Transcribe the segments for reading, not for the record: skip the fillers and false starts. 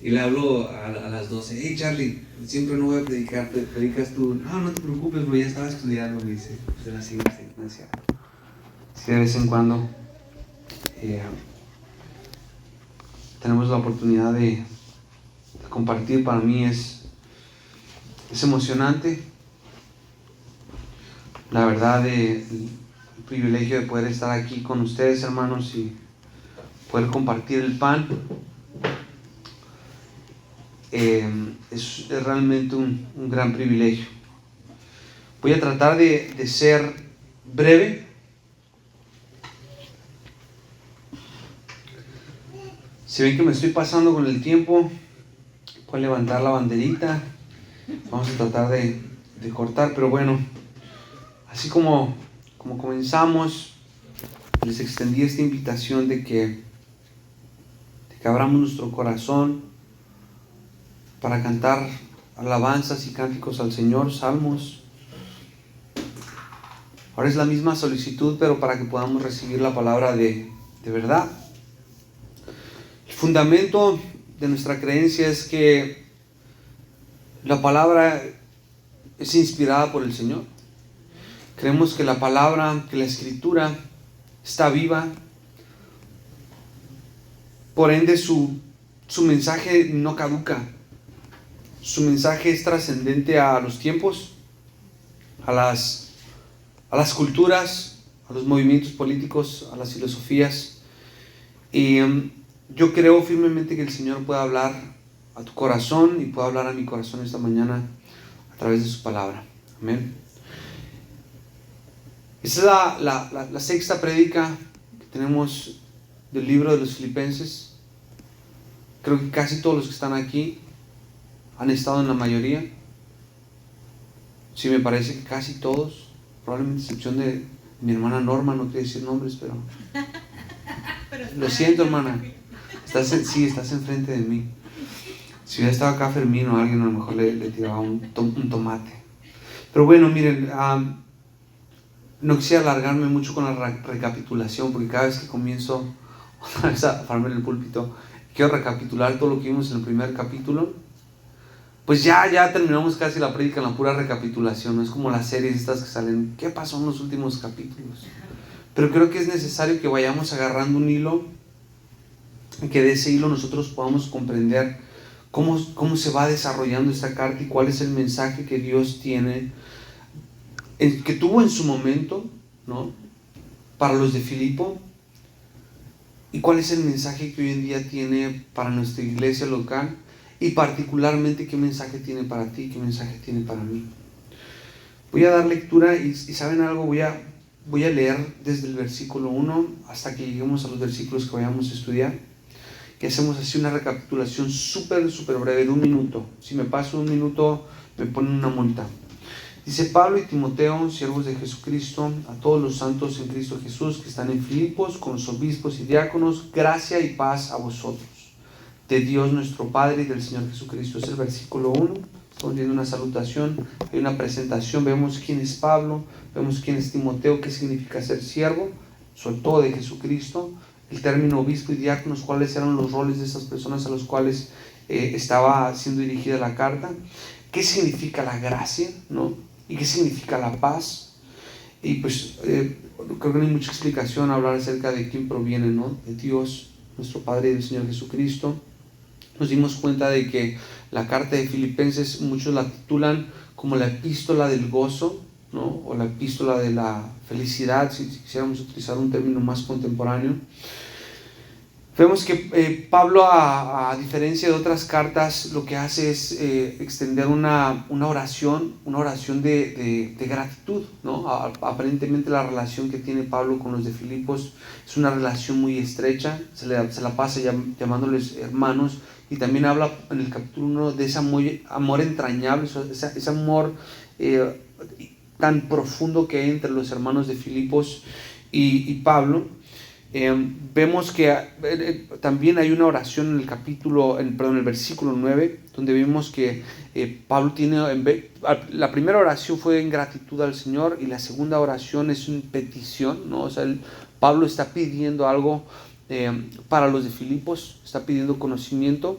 Y le hablo a las 12. Hey Charlie, siempre no voy a predicar, predicas tú. No, no te preocupes, bro, ya estaba estudiando, me dice. Pues de la siguiente iglesia. Sí, de vez en cuando tenemos la oportunidad de compartir. Para mí es emocionante. La verdad, el privilegio de poder estar aquí con ustedes, hermanos, y poder compartir el pan. Es realmente un gran privilegio. Voy a tratar de ser breve. Si ven que me estoy pasando con el tiempo, pueden levantar la banderita. Vamos a tratar de cortar, pero bueno, así como comenzamos, les extendí esta invitación de que abramos nuestro corazón para cantar alabanzas y cánticos al Señor, salmos. Ahora es la misma solicitud, pero para que podamos recibir la palabra de verdad. El fundamento de nuestra creencia es que la palabra es inspirada por el Señor. Creemos que la palabra, que la escritura está viva. Por ende, su mensaje no caduca. Su mensaje es trascendente a los tiempos, a las culturas, a los movimientos políticos, a las filosofías. Y yo creo firmemente que el Señor puede hablar a tu corazón y puede hablar a mi corazón esta mañana a través de su palabra. Amén. Esta es la sexta prédica que tenemos del libro de los Filipenses. Creo que casi todos los que están aquí han estado en la mayoría. Sí, me parece que casi todos, probablemente a excepción de mi hermana Norma, no quiero decir nombres, pero lo siento, hermana. Estás enfrente de mí. Si hubiera estado acá Fermín o alguien, a lo mejor le tiraba un tomate. Pero bueno, miren, no quisiera alargarme mucho con la recapitulación, porque cada vez que comienzo otra vez a pararme en el púlpito, quiero recapitular todo lo que vimos en el primer capítulo. Pues ya terminamos casi la prédica en la pura recapitulación. No es como las series estas que salen, ¿qué pasó en los últimos capítulos? Pero creo que es necesario que vayamos agarrando un hilo, y que de ese hilo nosotros podamos comprender cómo se va desarrollando esta carta y cuál es el mensaje que Dios tiene, que tuvo en su momento, ¿no?, para los de Filipo, y cuál es el mensaje que hoy en día tiene para nuestra iglesia local, y particularmente qué mensaje tiene para ti, qué mensaje tiene para mí. Voy a dar lectura y ¿saben algo? Voy a leer desde el versículo 1 hasta que lleguemos a los versículos que vayamos a estudiar, que hacemos así una recapitulación súper breve de 1 minuto. Si me paso 1 minuto me ponen una multa. Dice: Pablo y Timoteo, siervos de Jesucristo, a todos los santos en Cristo Jesús que están en Filipos, con los obispos y diáconos, gracia y paz a vosotros, de Dios nuestro Padre y del Señor Jesucristo. Es el versículo 1. Estamos viendo una salutación, hay una presentación, vemos quién es Pablo, vemos quién es Timoteo, qué significa ser siervo, sobre todo de Jesucristo, el término obispo y diáconos, cuáles eran los roles de esas personas a los cuales estaba siendo dirigida la carta, qué significa la gracia, ¿no?, y qué significa la paz. Y pues creo que no hay mucha explicación hablar acerca de quién proviene, ¿no?, de Dios nuestro Padre y del Señor Jesucristo. Nos dimos cuenta de que la carta de Filipenses muchos la titulan como la epístola del gozo, ¿no?, o la epístola de la felicidad, si quisiéramos utilizar un término más contemporáneo. Vemos que Pablo, a diferencia de otras cartas, lo que hace es extender una oración de gratitud, ¿no? Aparentemente la relación que tiene Pablo con los de Filipos es una relación muy estrecha, se la pasa llamándoles hermanos, y también habla en el capítulo 1 de ese amor entrañable, ese amor tan profundo que hay entre los hermanos de Filipos y Pablo. Vemos que también hay una oración en el versículo 9, donde vemos que Pablo tiene, la primera oración fue en gratitud al Señor, y la segunda oración es en petición, ¿no? O sea, Pablo está pidiendo algo para los de Filipos, está pidiendo conocimiento.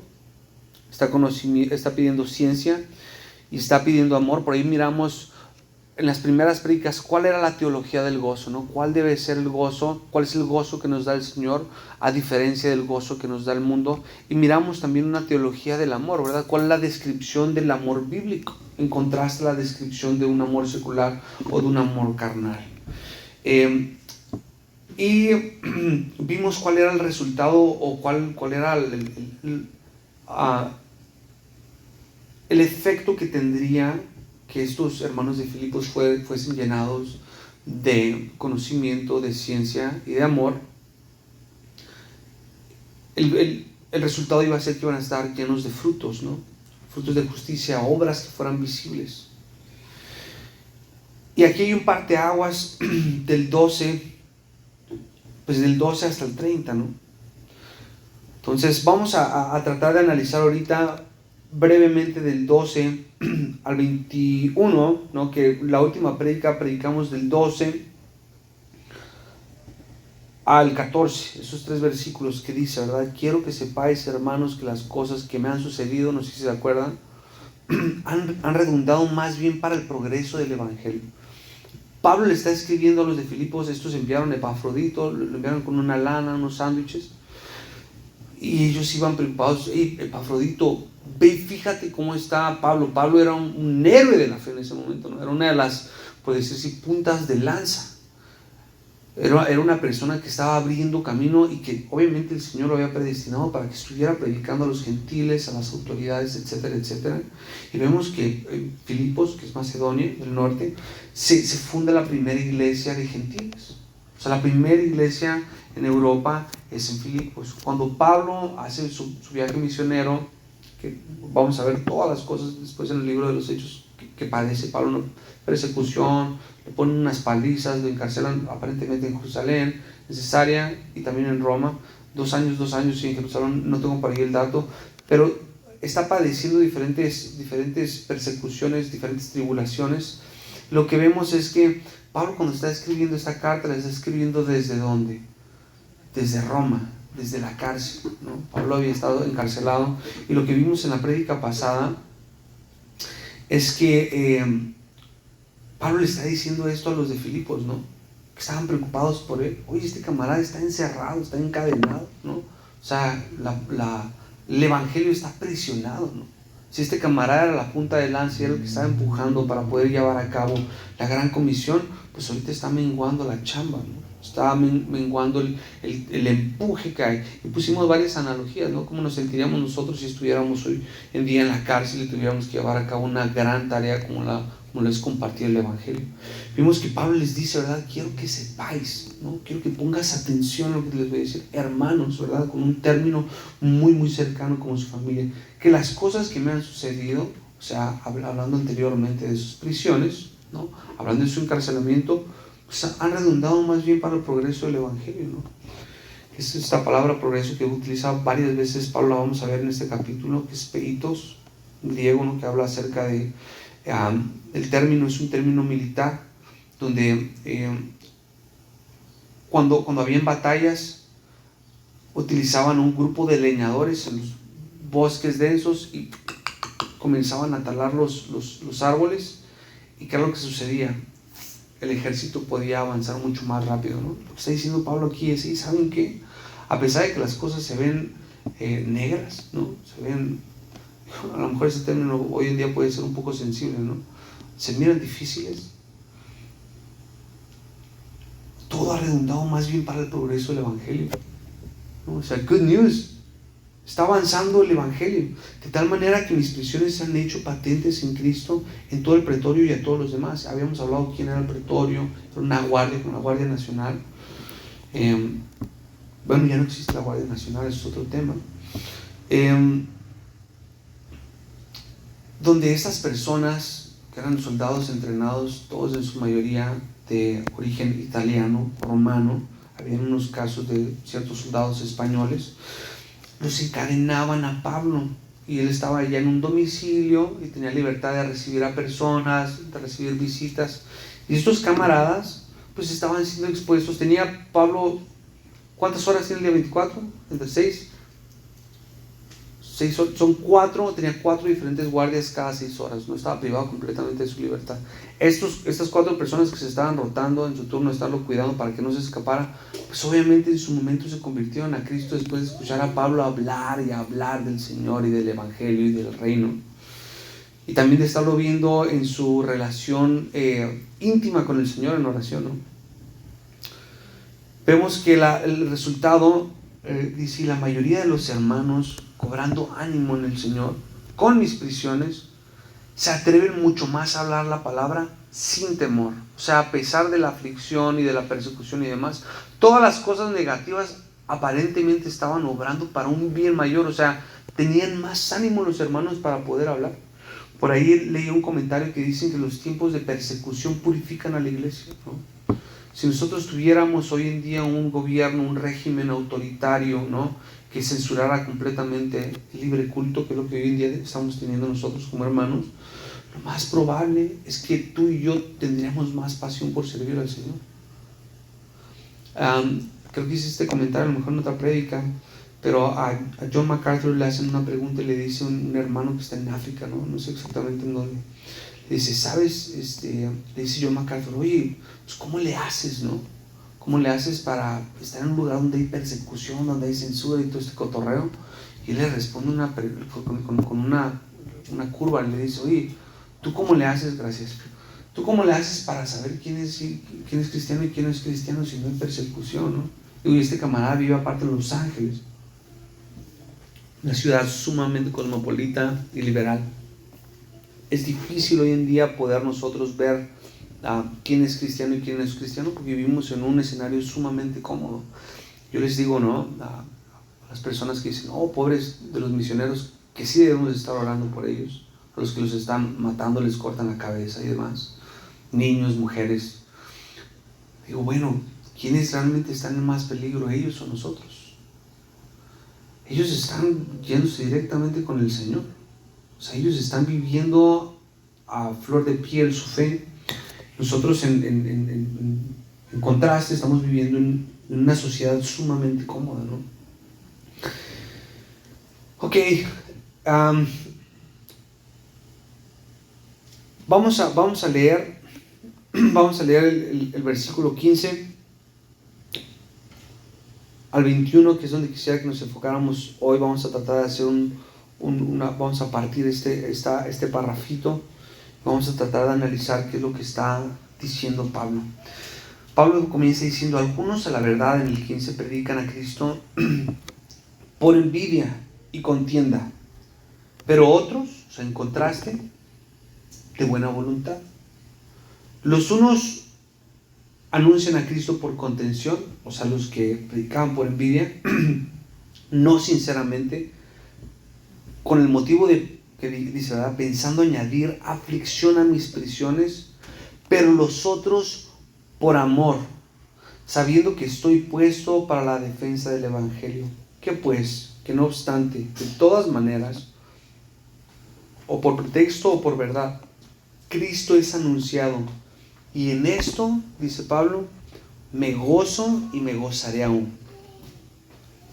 está pidiendo ciencia y está pidiendo amor. Por ahí miramos en las primeras prédicas cuál era la teología del gozo, ¿no? ¿Cuál debe ser el gozo? ¿Cuál es el gozo que nos da el Señor a diferencia del gozo que nos da el mundo? Y miramos también una teología del amor, ¿verdad? ¿Cuál es la descripción del amor bíblico en contraste a la descripción de un amor secular o de un amor carnal? Y vimos cuál era el resultado o cuál era el efecto que tendría que estos hermanos de Filipos fuesen llenados de conocimiento, de ciencia y de amor. El resultado iba a ser que iban a estar llenos de frutos, ¿no? Frutos de justicia, obras que fueran visibles. Y aquí hay un parteaguas del 12, pues del 12 hasta el 30, ¿no? Entonces vamos a tratar de analizar ahorita brevemente del 12 al 21, ¿no? Que la última predicamos del 12 al 14, esos 3 versículos que dice, ¿verdad? Quiero que sepáis, hermanos, que las cosas que me han sucedido, no sé si se acuerdan, han redundado más bien para el progreso del Evangelio. Pablo le está escribiendo a los de Filipos, estos enviaron a Epafrodito, lo enviaron con una lana, unos sándwiches, y ellos iban preocupados. Hey, Epafrodito, ve, fíjate cómo está Pablo. Pablo era un héroe de la fe en ese momento, ¿no? Era una de las, por decir así, puntas de lanza. Era una persona que estaba abriendo camino y que obviamente el Señor lo había predestinado para que estuviera predicando a los gentiles, a las autoridades, etcétera, etcétera. Y vemos que en Filipos, que es Macedonia del norte, se funda la primera iglesia de gentiles. O sea, la primera iglesia en Europa es en Filipos. Cuando Pablo hace su viaje misionero, que vamos a ver todas las cosas después en el libro de los Hechos que padece Pablo, ¿no? Persecución, le ponen unas palizas, lo encarcelan aparentemente en Jerusalén, en Cesarea y también en Roma, 2 años y en Jerusalén, no tengo por ahí el dato, pero está padeciendo diferentes persecuciones, diferentes tribulaciones. Lo que vemos es que Pablo, cuando está escribiendo esta carta, la está escribiendo ¿desde dónde? Desde Roma, desde la cárcel, ¿no? Pablo había estado encarcelado, y lo que vimos en la prédica pasada es que Pablo le está diciendo esto a los de Filipos, ¿no? Que estaban preocupados por él. Oye, este camarada está encerrado, está encadenado, ¿no? O sea, el evangelio está presionado, ¿no? Si este camarada era la punta de lanza y era el que estaba empujando para poder llevar a cabo la gran comisión, pues ahorita está menguando la chamba, ¿no? Está menguando el empuje que hay. Y pusimos varias analogías, ¿no? Cómo nos sentiríamos nosotros si estuviéramos hoy en día en la cárcel y tuviéramos que llevar a cabo una gran tarea como es compartir el evangelio. Vimos que Pablo les dice, ¿verdad? Quiero que sepáis, ¿no? Quiero que pongas atención a lo que les voy a decir, hermanos, ¿verdad? Con un término muy, muy cercano como su familia. Que las cosas que me han sucedido, o sea, hablando anteriormente de sus prisiones, ¿no? Hablando de su encarcelamiento, pues han redundado más bien para el progreso del evangelio, ¿no? Es esta palabra progreso que utiliza varias veces Pablo, la vamos a ver en este capítulo, que es peitos, griego, ¿no? Que habla acerca de el término, es un término militar, donde cuando habían batallas utilizaban un grupo de leñadores en los bosques densos y comenzaban a talar los árboles. ¿Y qué es lo que sucedía? El ejército podía avanzar mucho más rápido, ¿no? Lo que está diciendo Pablo aquí es, ¿sí? ¿Saben qué? A pesar de que las cosas se ven negras, ¿no? Se ven, a lo mejor ese término hoy en día puede ser un poco sensible, ¿no? Se miran difíciles. Todo ha redundado más bien para el progreso del evangelio, ¿no? O sea, good news. Está avanzando el evangelio, de tal manera que mis prisiones se han hecho patentes en Cristo en todo el pretorio y a todos los demás. Habíamos hablado quién era el pretorio, era una guardia nacional. Bueno, ya no existe la Guardia Nacional, eso es otro tema. Donde estas personas, que eran soldados entrenados, todos en su mayoría de origen italiano, romano, había unos casos de ciertos soldados españoles, los encadenaban a Pablo, y él estaba allá en un domicilio y tenía libertad de recibir a personas, de recibir visitas, y estos camaradas pues estaban siendo expuestos. Tenía Pablo, ¿cuántas horas tiene el día 24? Entre 6 tenía 4 diferentes guardias cada 6 horas, no estaba privado completamente de su libertad. Estas 4 personas que se estaban rotando en su turno de estarlo cuidando para que no se escapara, pues obviamente en su momento se convirtieron a Cristo después de escuchar a Pablo hablar y hablar del Señor y del Evangelio y del reino. Y también de estarlo viendo en su relación íntima con el Señor en oración, ¿no? Vemos que el resultado, dice, la mayoría de los hermanos, cobrando ánimo en el Señor, con mis prisiones, se atreven mucho más a hablar la palabra sin temor. O sea, a pesar de la aflicción y de la persecución y demás, todas las cosas negativas aparentemente estaban obrando para un bien mayor. O sea, tenían más ánimo los hermanos para poder hablar. Por ahí leí un comentario que dicen que los tiempos de persecución purifican a la iglesia, ¿no? Si nosotros tuviéramos hoy en día un gobierno, un régimen autoritario, ¿no?, que censurara completamente el libre culto, que es lo que hoy en día estamos teniendo nosotros como hermanos, lo más probable es que tú y yo tendríamos más pasión por servir al Señor. Creo que hice este comentario a lo mejor en otra prédica, pero a John MacArthur le hacen una pregunta y le dice un hermano que está en África, no sé exactamente en dónde. Le dice, ¿sabes? Le dice John MacArthur, oye, pues ¿cómo le haces, no? ¿Cómo le haces para estar en un lugar donde hay persecución, donde hay censura y todo este cotorreo? Y él le responde con una curva, le dice, oye, ¿tú cómo le haces? Gracias. ¿Tú cómo le haces para saber quién es cristiano y quién no es cristiano si no hay persecución, no? Y este camarada vive aparte de Los Ángeles, una ciudad sumamente cosmopolita y liberal. Es difícil hoy en día poder nosotros ver quién es cristiano y quién no es cristiano, porque vivimos en un escenario sumamente cómodo. Yo les digo, ¿no?, a las personas que dicen, oh, pobres de los misioneros, que sí debemos estar orando por ellos, a los que los están matando, les cortan la cabeza y demás, niños, mujeres. Digo, bueno, ¿quiénes realmente están en más peligro, ellos o nosotros? Ellos están yéndose directamente con el Señor. O sea, ellos están viviendo a flor de piel su fe. Nosotros en contraste estamos viviendo en una sociedad sumamente cómoda, ¿no? Ok, vamos a leer el versículo 15 al 21, que es donde quisiera que nos enfocáramos hoy. Vamos a tratar de hacer vamos a partir este parrafito. Vamos a tratar de analizar qué es lo que está diciendo Pablo. Pablo comienza diciendo, algunos a la verdad en el 15 predican a Cristo por envidia y contienda, pero otros, o sea, en contraste, de buena voluntad. Los unos anuncian a Cristo por contención, o sea, los que predicaban por envidia, no sinceramente, con el motivo de, que dice, ¿verdad?, pensando añadir aflicción a mis prisiones, pero los otros por amor, sabiendo que estoy puesto para la defensa del Evangelio. ¿Qué pues? Que no obstante, de todas maneras, o por pretexto o por verdad, Cristo es anunciado, y en esto, dice Pablo, me gozo y me gozaré aún.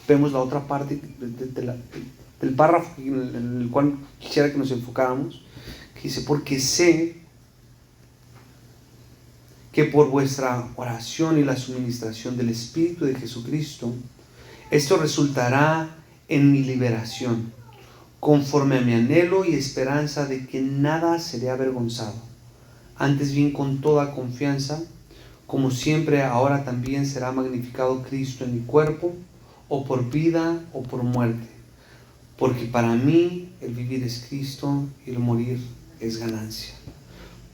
Vemos la otra parte del párrafo en el cual quisiera que nos enfocáramos, que dice, porque sé que por vuestra oración y la suministración del Espíritu de Jesucristo, esto resultará en mi liberación, conforme a mi anhelo y esperanza de que nada seré avergonzado, antes bien con toda confianza, como siempre ahora también será magnificado Cristo en mi cuerpo, o por vida o por muerte, porque para mí el vivir es Cristo y el morir es ganancia.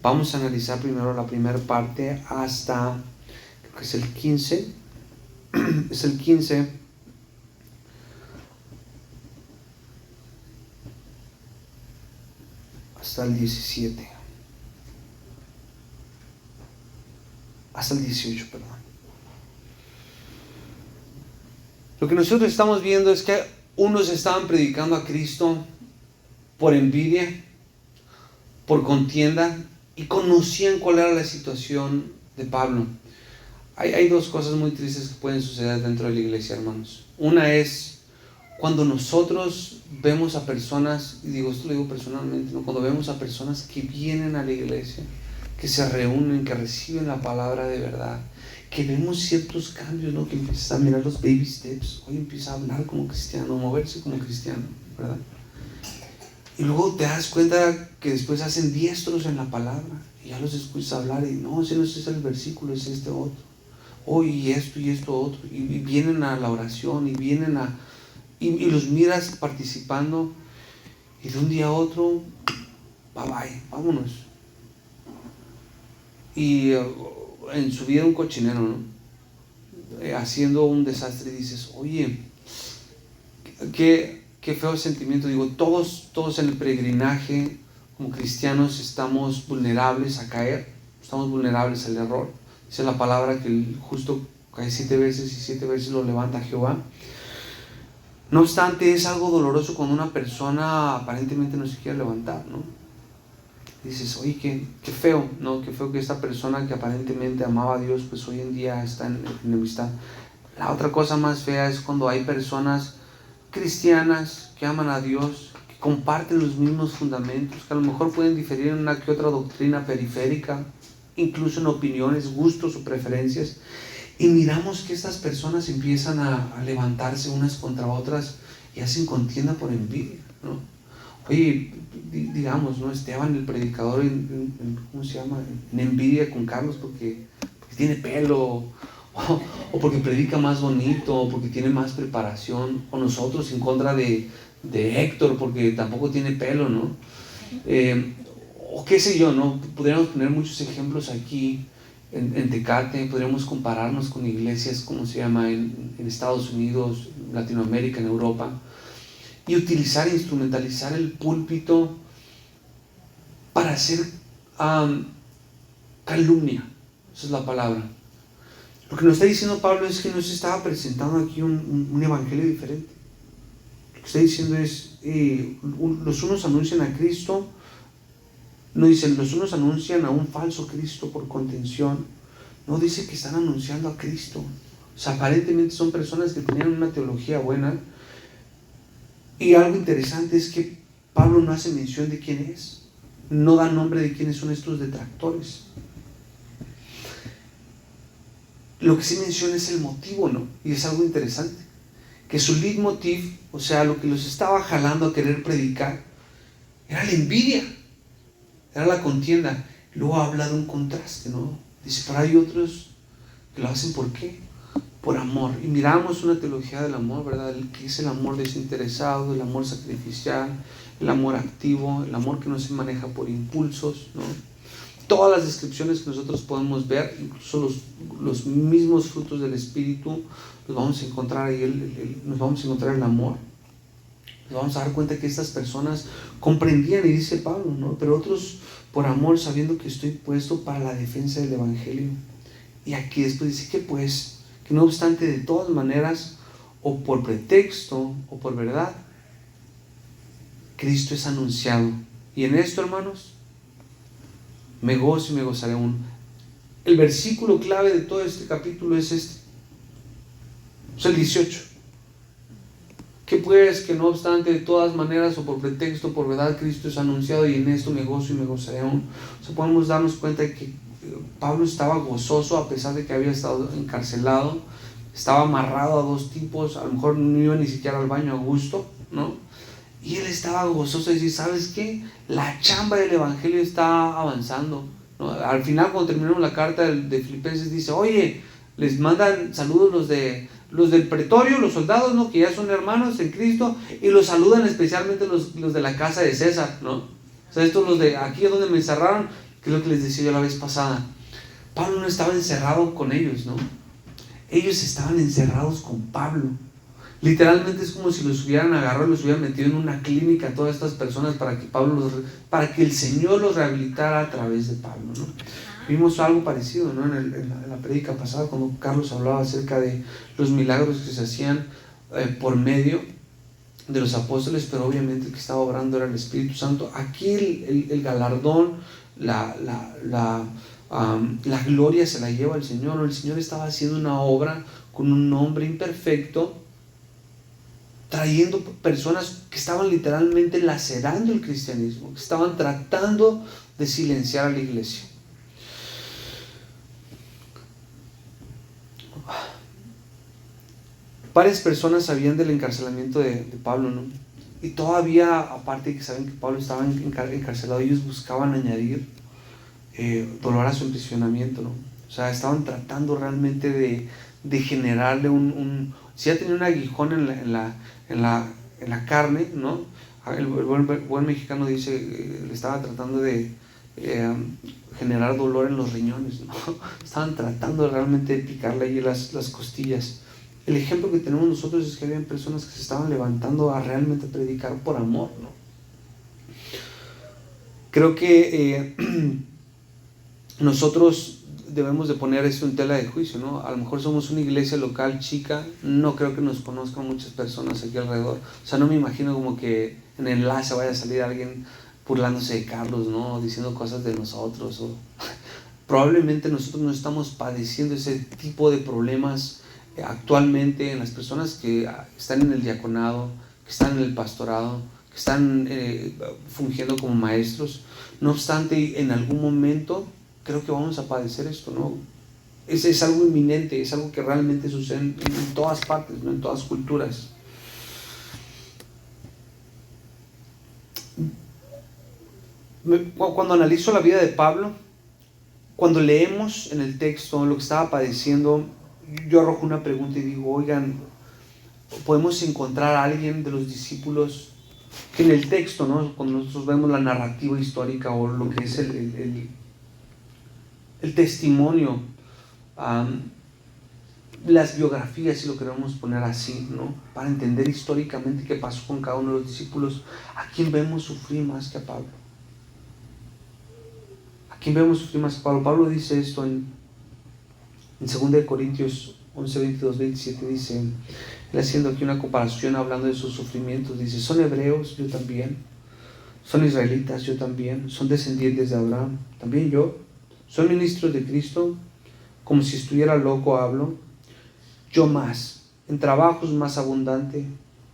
Vamos a analizar primero la primera parte hasta, creo que es el 15, es el 15 hasta el 17, hasta el 18, perdón. Lo que nosotros estamos viendo es que unos estaban predicando a Cristo por envidia, por contienda, y conocían cuál era la situación de Pablo. Hay dos cosas muy tristes que pueden suceder dentro de la iglesia, hermanos. Una es Cuando nosotros vemos a personas, y digo, esto lo digo personalmente, ¿no? Cuando vemos a personas que vienen a la iglesia, que se reúnen, que reciben la palabra de verdad, que vemos ciertos cambios, ¿no? Que empiezas a mirar los baby steps, hoy empieza a hablar como cristiano, moverse como cristiano, ¿verdad? Y luego te das cuenta que después hacen diestros en la palabra, y ya los escuchas hablar, y no, ese no es el versículo, es este otro. Oh, y esto otro, y vienen a la oración, y vienen a... Y los miras participando, y de un día a otro, bye, vámonos. Y en su vida un cochinero, ¿no? Haciendo un desastre, y dices, oye, qué feo sentimiento. Digo, todos en el peregrinaje, como cristianos, estamos vulnerables a caer, estamos vulnerables al error. Dice la palabra que el justo cae 7 veces y 7 veces lo levanta Jehová. No obstante, es algo doloroso cuando una persona aparentemente no se quiere levantar, ¿no? Dices, oye, qué feo, ¿no? Qué feo que esta persona que aparentemente amaba a Dios, pues hoy en día está en enemistad. La otra cosa más fea es cuando hay personas cristianas que aman a Dios, que comparten los mismos fundamentos, que a lo mejor pueden diferir en una que otra doctrina periférica, incluso en opiniones, gustos o preferencias, y miramos que estas personas empiezan a levantarse unas contra otras y hacen contienda por envidia, ¿no? Oye, digamos, ¿no? Esteban, el predicador, ¿cómo se llama? En envidia con Carlos porque tiene pelo, o porque predica más bonito, o porque tiene más preparación, o nosotros en contra de Héctor porque tampoco tiene pelo, ¿no? O qué sé yo, ¿no? Podríamos poner muchos ejemplos aquí en Tecate, podríamos compararnos con iglesias, como se llama, en Estados Unidos, Latinoamérica, en Europa, y utilizar, instrumentalizar el púlpito para hacer calumnia. Esa es la palabra. Lo que nos está diciendo Pablo es que no se estaba presentando aquí un evangelio diferente. Lo que está diciendo es, los unos anuncian a Cristo, no dicen, los unos anuncian a un falso Cristo por contención, no dice que están anunciando a Cristo. O sea, aparentemente son personas que tenían una teología buena, y algo interesante es que Pablo no hace mención de quién es, no da nombre de quiénes son estos detractores. Lo que sí menciona es el motivo, ¿no? Y es algo interesante, que su leitmotiv, o sea, lo que los estaba jalando a querer predicar, era la envidia, era la contienda. Luego habla de un contraste, ¿no? Dice, pero hay otros que lo hacen ¿por qué? Por amor. Y miramos una teología del amor, ¿verdad? Que es el amor desinteresado, el amor sacrificial, el amor activo, el amor que no se maneja por impulsos, ¿no? Todas las descripciones que nosotros podemos ver, incluso los mismos frutos del Espíritu, los vamos a encontrar ahí, nos vamos a encontrar el amor. Nos vamos a dar cuenta que estas personas comprendían, y dice Pablo, ¿no? Pero otros por amor, sabiendo que estoy puesto para la defensa del Evangelio. Y aquí después dice que pues, que no obstante, de todas maneras, o por pretexto, o por verdad, Cristo es anunciado. Y en esto, hermanos, me gozo y me gozaré aún. El versículo clave de todo este capítulo es este. Es el 18. Que pues, que no obstante, de todas maneras, o por pretexto, por verdad, Cristo es anunciado, y en esto me gozo y me gozaré aún. O sea, podemos darnos cuenta de que Pablo estaba gozoso a pesar de que había estado encarcelado, estaba amarrado a 2 tipos, a lo mejor no iba ni siquiera al baño a gusto, ¿no? Y él estaba gozoso de decir, ¿sabes qué? La chamba del Evangelio está avanzando, ¿no? Al final, cuando terminamos la carta de Filipenses, dice, oye, les mandan saludos los del pretorio, los soldados, ¿no? Que ya son hermanos en Cristo, y los saludan especialmente los de la casa de César, ¿no? O sea, estos los de aquí donde me encerraron, que es lo que les decía yo la vez pasada. Pablo no estaba encerrado con ellos, ¿no? Ellos estaban encerrados con Pablo. Literalmente es como si los hubieran agarrado y los hubieran metido en una clínica a todas estas personas para que el Señor los rehabilitara a través de Pablo, ¿no? Vimos algo parecido, ¿no? En la prédica pasada, cuando Carlos hablaba acerca de los milagros que se hacían por medio de los apóstoles, pero obviamente el que estaba obrando era el Espíritu Santo. Aquí el galardón, la gloria se la lleva el Señor. El Señor estaba haciendo una obra con un hombre imperfecto, trayendo personas que estaban literalmente lacerando el cristianismo, que estaban tratando de silenciar a la iglesia. Varias personas sabían del encarcelamiento de Pablo, ¿no? Y todavía, aparte de que saben que Pablo estaba encarcelado, ellos buscaban añadir dolor a su impresionamiento, ¿no? O sea, estaban tratando realmente de generarle si ya tenía un aguijón en la carne, ¿no? El buen mexicano dice, le estaba tratando de generar dolor en los riñones, ¿no? Estaban tratando realmente de picarle ahí las costillas. El ejemplo que tenemos nosotros es que había personas que se estaban levantando a realmente predicar por amor, ¿no? Creo que nosotros debemos de poner esto en tela de juicio, ¿no? A lo mejor somos una iglesia local chica, no creo que nos conozcan muchas personas aquí alrededor. O sea, no me imagino como que en el enlace vaya a salir alguien burlándose de Carlos, ¿no? Diciendo cosas de nosotros. Probablemente nosotros no estamos padeciendo ese tipo de problemas actualmente en las personas que están en el diaconado, que están en el pastorado, que están fungiendo como maestros. No obstante, en algún momento creo que vamos a padecer esto, ¿no? Es algo inminente, es algo que realmente sucede en todas partes, ¿no? En todas culturas. Cuando analizo la vida de Pablo, cuando leemos en el texto lo que estaba padeciendo, yo arrojo una pregunta y digo, oigan, ¿podemos encontrar a alguien de los discípulos que en el texto, ¿no? Cuando nosotros vemos la narrativa histórica o lo que es el testimonio, las biografías, si lo queremos poner así, ¿no? Para entender históricamente qué pasó con cada uno de los discípulos, ¿a quién vemos sufrir más que a Pablo? ¿A quién vemos sufrir más que a Pablo? Pablo dice esto en 2 Corintios 11, 22, 27, dice, él haciendo aquí una comparación, hablando de sus sufrimientos, dice, son hebreos, yo también, son israelitas, yo también, son descendientes de Abraham, también yo, son ministros de Cristo, como si estuviera loco hablo, yo más, en trabajos más abundante,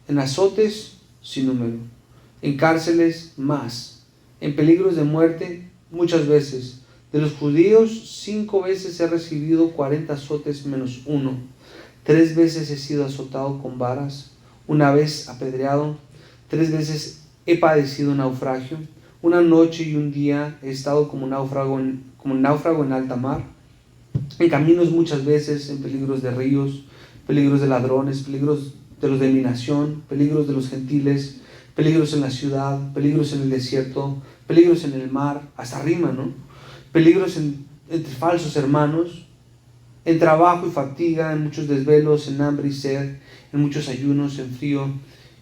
en azotes sin número, en cárceles más, en peligros de muerte muchas veces. De los judíos 5 veces he recibido 40 azotes menos 1. 3 veces he sido azotado con varas, 1 vez apedreado, 3 veces he padecido naufragio. 1 noche y 1 día he estado como náufrago en alta mar, en caminos muchas veces, en peligros de ríos, peligros de ladrones, peligros de los de mi nación, peligros de los gentiles, peligros en la ciudad, peligros en el desierto, peligros en el mar, hasta rima, ¿no? Peligros entre falsos hermanos, en trabajo y fatiga, en muchos desvelos, en hambre y sed, en muchos ayunos, en frío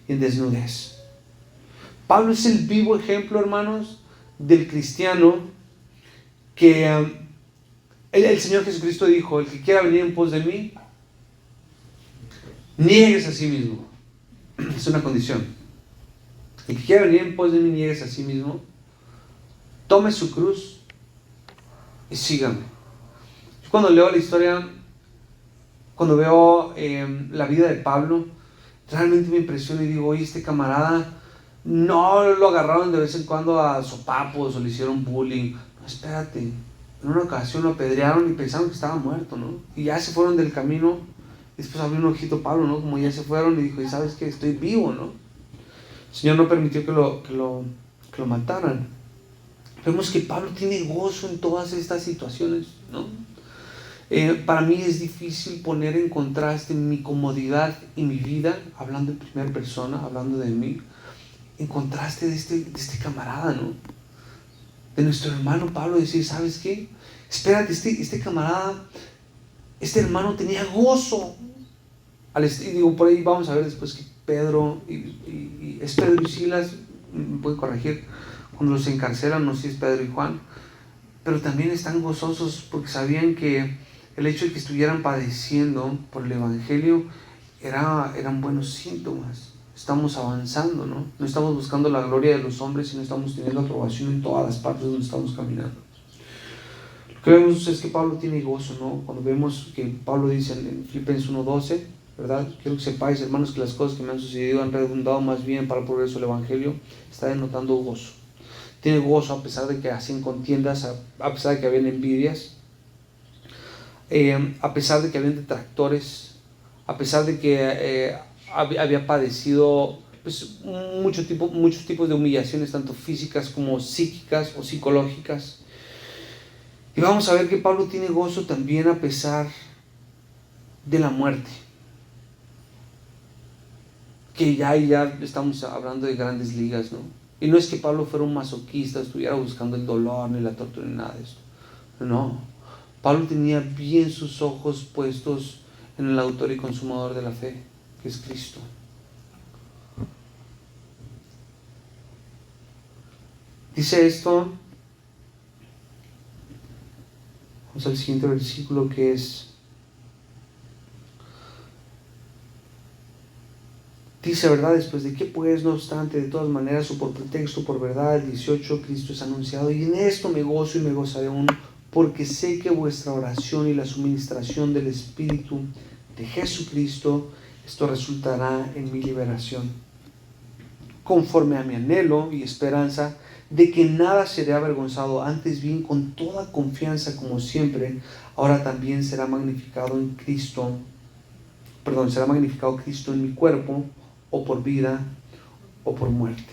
y en desnudez. Pablo es el vivo ejemplo, hermanos, del cristiano que el Señor Jesucristo dijo, el que quiera venir en pos de mí, niegues a sí mismo. Es una condición. El que quiera venir en pos de mí, niegues a sí mismo, tome su cruz y sígame. Yo cuando leo la historia, cuando veo la vida de Pablo, realmente me impresiona y digo, oye, este camarada no lo agarraron de vez en cuando a sopapos o le hicieron bullying. No, espérate, en una ocasión lo apedrearon y pensaron que estaba muerto, ¿no? Y ya se fueron del camino, y después abrió un ojito Pablo, ¿no? Como ya se fueron y dijo, ¿y sabes qué? Estoy vivo, ¿no? El Señor no permitió que lo mataran. Vemos que Pablo tiene gozo en todas estas situaciones, ¿no? Para mí es difícil poner en contraste mi comodidad y mi vida, hablando en primera persona, hablando de mí, en contraste de este camarada, ¿no? De nuestro hermano Pablo, decir, ¿sabes qué? Espérate, este camarada, este hermano tenía gozo. Y digo, por ahí vamos a ver después que Pedro, es Pedro y Silas, me puede corregir, cuando los encarcelan, no sé si es Pedro y Juan, pero también están gozosos porque sabían que el hecho de que estuvieran padeciendo por el Evangelio eran buenos síntomas. Estamos avanzando, ¿no? No estamos buscando la gloria de los hombres, sino estamos teniendo aprobación en todas las partes donde estamos caminando. Lo que vemos es que Pablo tiene gozo, ¿no? Cuando vemos que Pablo dice en Filipenses 1:12, ¿verdad? Quiero que sepáis, hermanos, que las cosas que me han sucedido han redundado más bien para el progreso del Evangelio. Está denotando gozo. Tiene gozo a pesar de que hacían contiendas, a pesar de que habían envidias, a pesar de que habían detractores, a pesar de que había padecido pues, muchos tipos de humillaciones, tanto físicas como psíquicas o psicológicas. Y vamos a ver que Pablo tiene gozo también a pesar de la muerte. Que ya estamos hablando de grandes ligas, ¿no? Y no es que Pablo fuera un masoquista, estuviera buscando el dolor ni la tortura ni nada de esto. No. Pablo tenía bien sus ojos puestos en el autor y consumador de la fe, que es Cristo. Dice esto, vamos al siguiente versículo, que es, dice, ¿verdad? Después de que pues, no obstante, de todas maneras, o por pretexto, por verdad, el 18, Cristo es anunciado, y en esto me gozo y me gozaré aún, porque sé que vuestra oración y la suministración del Espíritu de Jesucristo, esto resultará en mi liberación, conforme a mi anhelo y esperanza, de que nada seré avergonzado, antes bien con toda confianza como siempre, ahora también será magnificado Cristo en mi cuerpo, o por vida o por muerte.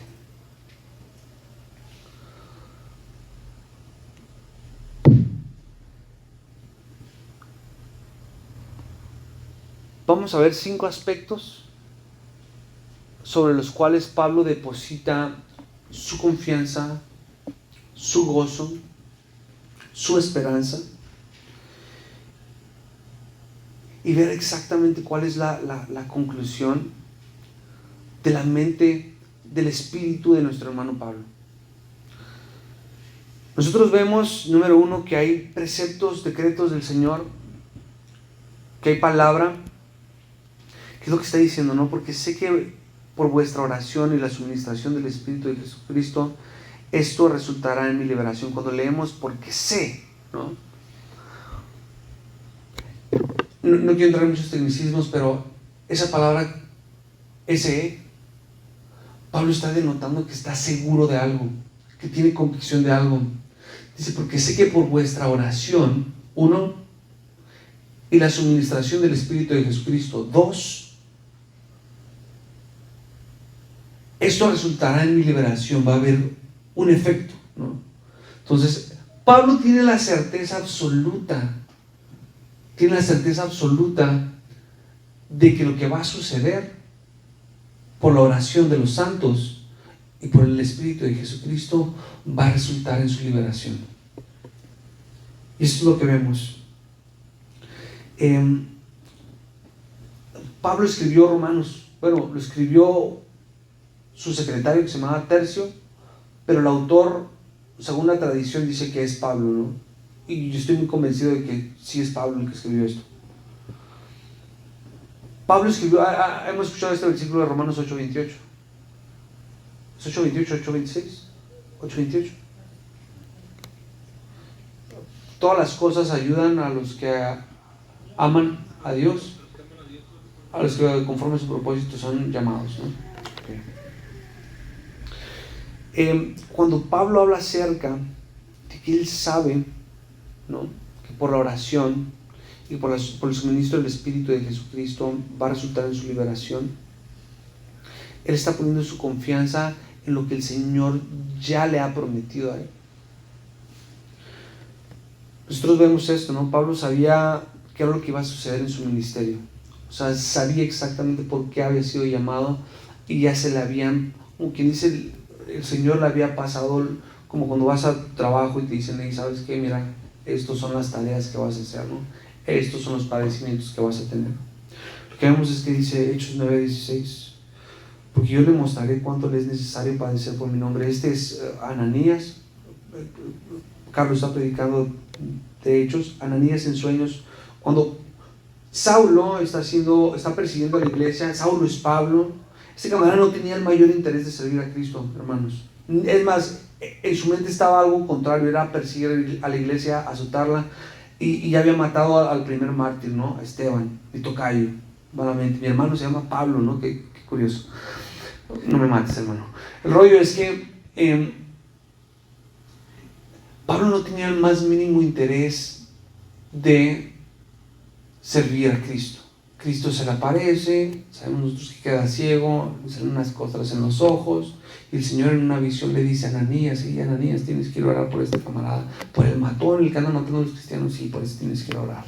Vamos a ver 5 aspectos sobre los cuales Pablo deposita su confianza, su gozo, su esperanza, y ver exactamente cuál es la conclusión de la mente, del espíritu de nuestro hermano Pablo. Nosotros vemos, número 1, que hay preceptos, decretos del Señor, que hay palabra, que es lo que está diciendo, ¿no? Porque sé que por vuestra oración y la suministración del Espíritu de Jesucristo, esto resultará en mi liberación. Cuando leemos porque sé, ¿no? No quiero entrar en muchos tecnicismos, pero esa palabra, ese, Pablo está denotando que está seguro de algo, que tiene convicción de algo. Dice, porque sé que por vuestra oración, 1, y la suministración del Espíritu de Jesucristo, 2, esto resultará en mi liberación, va a haber un efecto, ¿no? Entonces, Pablo tiene la certeza absoluta de que lo que va a suceder por la oración de los santos y por el Espíritu de Jesucristo va a resultar en su liberación. Y esto es lo que vemos. Pablo escribió Romanos, bueno, lo escribió su secretario que se llamaba Tercio, pero el autor, según la tradición, dice que es Pablo, ¿no? Y yo estoy muy convencido de que sí es Pablo el que escribió esto. Pablo escribió, hemos escuchado este versículo de Romanos 8:28. ¿Es 8:28, 8:26? 8:28. Todas las cosas ayudan a los que aman a Dios, a los que conforme a su propósito son llamados, ¿no? Okay. Cuando Pablo habla acerca de que él sabe, ¿no?, que por la oración y por el suministro del Espíritu de Jesucristo va a resultar en su liberación, él está poniendo su confianza en lo que el Señor ya le ha prometido a él. Nosotros vemos esto, ¿no? Pablo sabía qué era lo que iba a suceder en su ministerio. O sea, sabía exactamente por qué había sido llamado, y ya se le habían, como quien dice, el Señor le había pasado, como cuando vas a tu trabajo y te dicen, hey, ¿sabes qué? Mira, estas son las tareas que vas a hacer, ¿no? Estos son los padecimientos que vas a tener. Lo que vemos es que dice Hechos 9:16, porque yo le mostraré cuánto le es necesario padecer por mi nombre. Este es Ananías. Carlos está predicando de Hechos. Ananías en sueños, cuando Saulo está persiguiendo a la iglesia. Saulo es Pablo. Este camarada no tenía el mayor interés de servir a Cristo, hermanos. Es más, en su mente estaba algo contrario, era perseguir a la iglesia, azotarla, y ya había matado al primer mártir, ¿no? A Esteban, mi tocayo. malamente. Mi hermano se llama Pablo, ¿no? Qué curioso. No me mates, hermano. El rollo es que Pablo no tenía el más mínimo interés de servir a Cristo. Cristo se le aparece, sabemos nosotros que queda ciego, le salen unas cosas en los ojos, y el Señor en una visión le dice a Ananías, sí, Ananías, tienes que ir a orar por este camarada, por el matón, el que anda matando a los cristianos, sí, por eso tienes que ir a orar.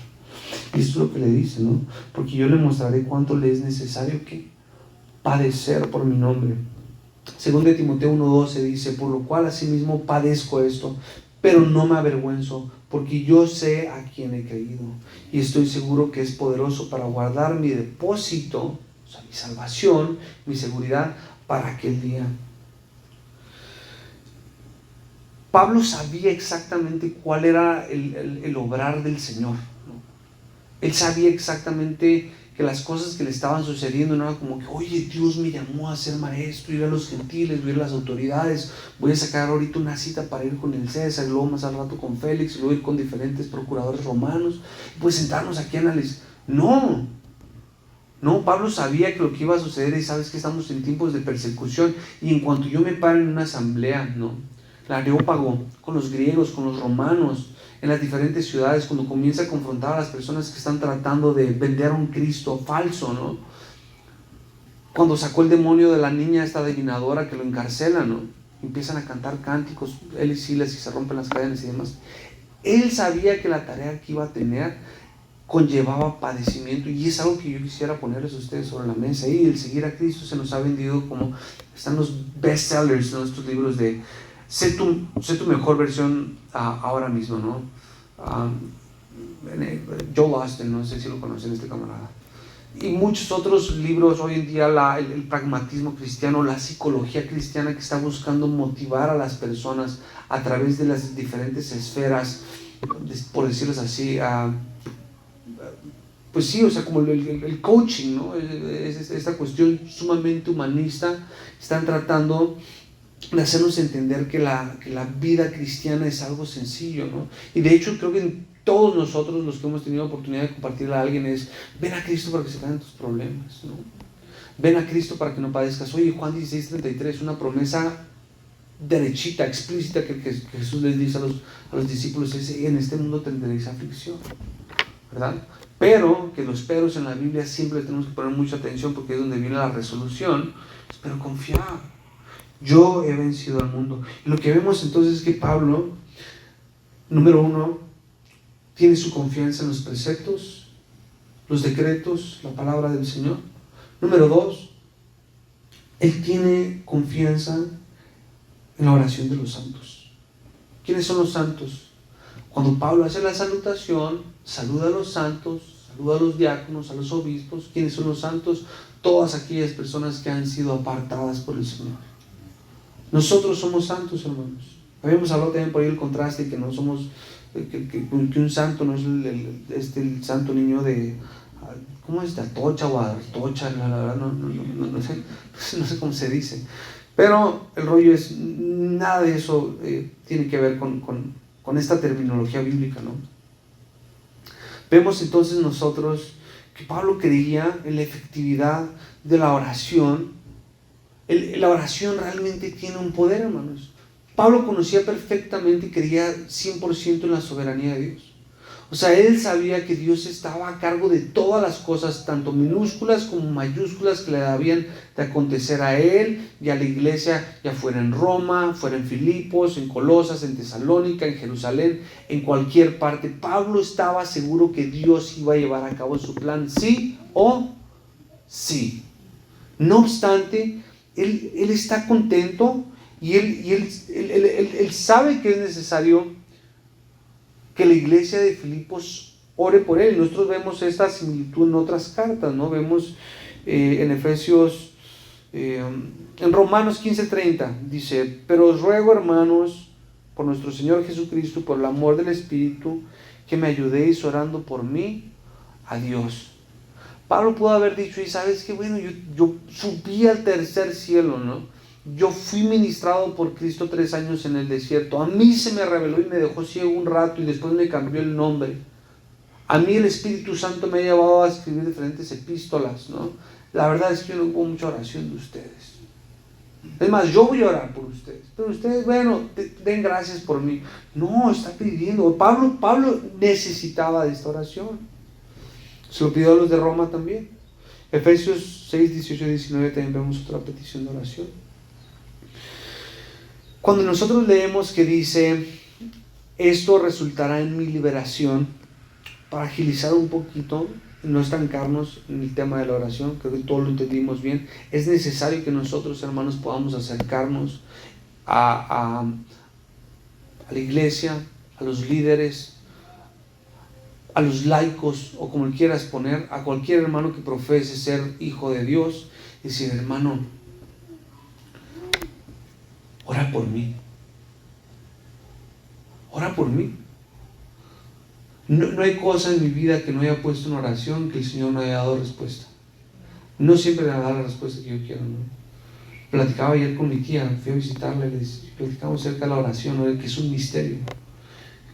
Y esto es lo que le dice, ¿no? Porque yo le mostraré cuánto le es necesario que padecer por mi nombre. Según de Timoteo 1:12 dice, por lo cual asimismo padezco esto, pero no me avergüenzo, porque yo sé a quién he creído, y estoy seguro que es poderoso para guardar mi depósito, o sea, mi salvación, mi seguridad, para aquel día. Pablo sabía exactamente cuál era el obrar del Señor, ¿no? Él sabía exactamente que las cosas que le estaban sucediendo no era como que, oye, Dios me llamó a ser maestro, ir a los gentiles, ir a las autoridades, voy a sacar ahorita una cita para ir con el César, y luego más al rato con Félix, y luego ir con diferentes procuradores romanos, pues sentarnos aquí a analizar. No, Pablo sabía que lo que iba a suceder, y sabes que estamos en tiempos de persecución, y en cuanto yo me paro en una asamblea, ¿no? El Areópago, con los griegos, con los romanos, en las diferentes ciudades, cuando comienza a confrontar a las personas que están tratando de vender a un Cristo falso, ¿no? Cuando sacó el demonio de la niña esta adivinadora que lo encarcela, ¿no? Empiezan a cantar cánticos, él y Silas, y se rompen las cadenas y demás. Él sabía que la tarea que iba a tener conllevaba padecimiento, y es algo que yo quisiera ponerles a ustedes sobre la mesa. Y el seguir a Cristo se nos ha vendido como, están los bestsellers, ¿no? Estos libros de sé tu mejor versión ahora mismo, ¿no? Joel Austin, no sé si lo conocen, este camarada, y muchos otros libros hoy en día, el pragmatismo cristiano, la psicología cristiana, que está buscando motivar a las personas a través de las diferentes esferas, por decirlo así, pues sí, o sea, como el coaching, ¿no? Es esta cuestión sumamente humanista. Están tratando de hacernos entender que la vida cristiana es algo sencillo, ¿no? Y de hecho creo que todos nosotros, los que hemos tenido la oportunidad de compartirle a alguien, es: ven a Cristo para que se acaben tus problemas, ¿no? Ven a Cristo para que no padezcas. Oye, Juan 16:33, una promesa derechita, explícita, que Jesús les dice a los discípulos, es: en este mundo tendréis aflicción, ¿verdad? Pero, que los peros en la Biblia siempre tenemos que poner mucha atención, porque es donde viene la resolución. Pero confiar, yo he vencido al mundo. Y lo que vemos entonces es que Pablo, número uno, tiene su confianza en los preceptos, los decretos, la palabra del Señor. Número dos, él tiene confianza en la oración de los santos. ¿Quiénes son los santos? Cuando Pablo hace la salutación, saluda a los santos, saluda a los diáconos, a los obispos. ¿Quiénes son los santos? Todas aquellas personas que han sido apartadas por el Señor. Nosotros somos santos, hermanos. Habíamos hablado también por ahí el contraste, que no somos, que un santo no es el santo niño de, ¿cómo es? De Atocha o Artocha, la verdad no sé cómo se dice. Pero el rollo es, nada de eso tiene que ver con esta terminología bíblica, ¿no? Vemos entonces nosotros que Pablo creía en la efectividad de la oración. La oración realmente tiene un poder, hermanos. Pablo conocía perfectamente y creía 100% en la soberanía de Dios. O sea, él sabía que Dios estaba a cargo de todas las cosas, tanto minúsculas como mayúsculas, que le habían de acontecer a él y a la iglesia, ya fuera en Roma, fuera en Filipos, en Colosas, en Tesalónica, en Jerusalén, en cualquier parte. Pablo estaba seguro que Dios iba a llevar a cabo su plan, sí o sí. No obstante, él está contento, y él sabe que es necesario que la iglesia de Filipos ore por él. Nosotros vemos esta similitud en otras cartas, ¿no? Vemos en Efesios, en Romanos 15:30, dice: pero os ruego, hermanos, por nuestro Señor Jesucristo, por el amor del Espíritu, que me ayudéis orando por mí a Dios. Pablo pudo haber dicho: y sabes que bueno, yo subí al tercer cielo, ¿no? Yo fui ministrado por Cristo 3 años en el desierto. A mí se me reveló y me dejó ciego un rato, y después me cambió el nombre. A mí el Espíritu Santo me ha llevado a escribir diferentes epístolas, ¿no? La verdad es que yo no hubo mucha oración de ustedes. Es más, yo voy a orar por ustedes, pero ustedes, bueno, den gracias por mí. No, está pidiendo. Pablo necesitaba de esta oración. Se lo pidió a los de Roma también. Efesios 6, 18 y 19 también vemos otra petición de oración. Cuando nosotros leemos que dice, esto resultará en mi liberación, para agilizar un poquito, no estancarnos en el tema de la oración, creo que todos lo entendimos bien, es necesario que nosotros, hermanos, podamos acercarnos a la iglesia, a los líderes, a los laicos, o como quieras poner, a cualquier hermano que profese ser hijo de Dios, y decir, hermano, ora por mí. Ora por mí. No hay cosa en mi vida que no haya puesto en oración que el Señor no haya dado respuesta. No siempre le da la respuesta que yo quiero, ¿no? Platicaba ayer con mi tía, fui a visitarla y platicamos acerca de la oración, ¿no? Que es un misterio.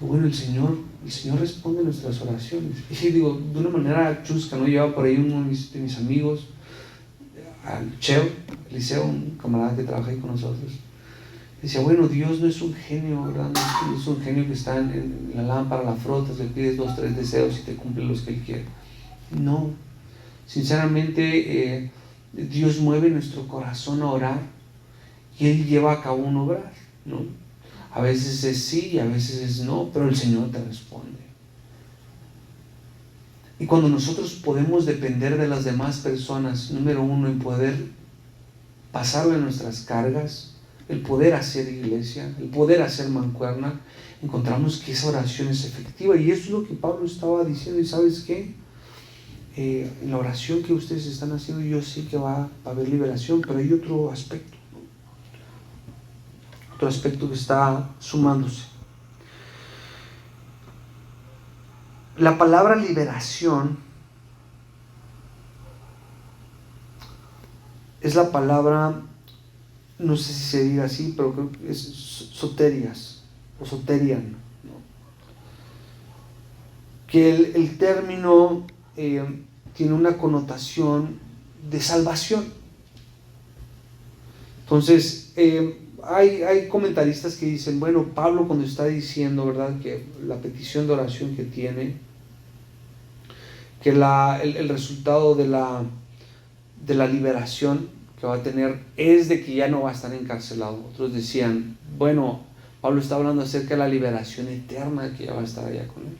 Digo, bueno, el Señor responde nuestras oraciones. Y digo, de una manera chusca, ¿no? Llevaba por ahí uno de mis amigos, al Cheo, Eliseo, un camarada que trabaja ahí con nosotros. Decía, bueno, Dios no es un genio, ¿verdad? No es un genio que está en la lámpara, la frotas, le pides 2, 3 deseos y te cumple los que Él quiere. No, sinceramente, Dios mueve nuestro corazón a orar y Él lleva a cabo un obrar, ¿no? A veces es sí y a veces es no, pero el Señor te responde. Y cuando nosotros podemos depender de las demás personas, número uno, en poder pasarle nuestras cargas, el poder hacer iglesia, el poder hacer mancuerna, encontramos que esa oración es efectiva. Y eso es lo que Pablo estaba diciendo. ¿Y sabes qué? En la oración que ustedes están haciendo, yo sé que va a haber liberación, pero hay otro aspecto, ¿no? Otro aspecto que está sumándose. La palabra liberación es la palabra, no sé si se diga así, pero creo que es soterias o soterian, ¿no? Que el término tiene una connotación de salvación. Entonces, hay comentaristas que dicen, bueno, Pablo cuando está diciendo, ¿verdad?, que la petición de oración que tiene, que el resultado de la liberación que va a tener es de que ya no va a estar encarcelado. Otros decían, bueno, Pablo está hablando acerca de la liberación eterna que ya va a estar allá con él.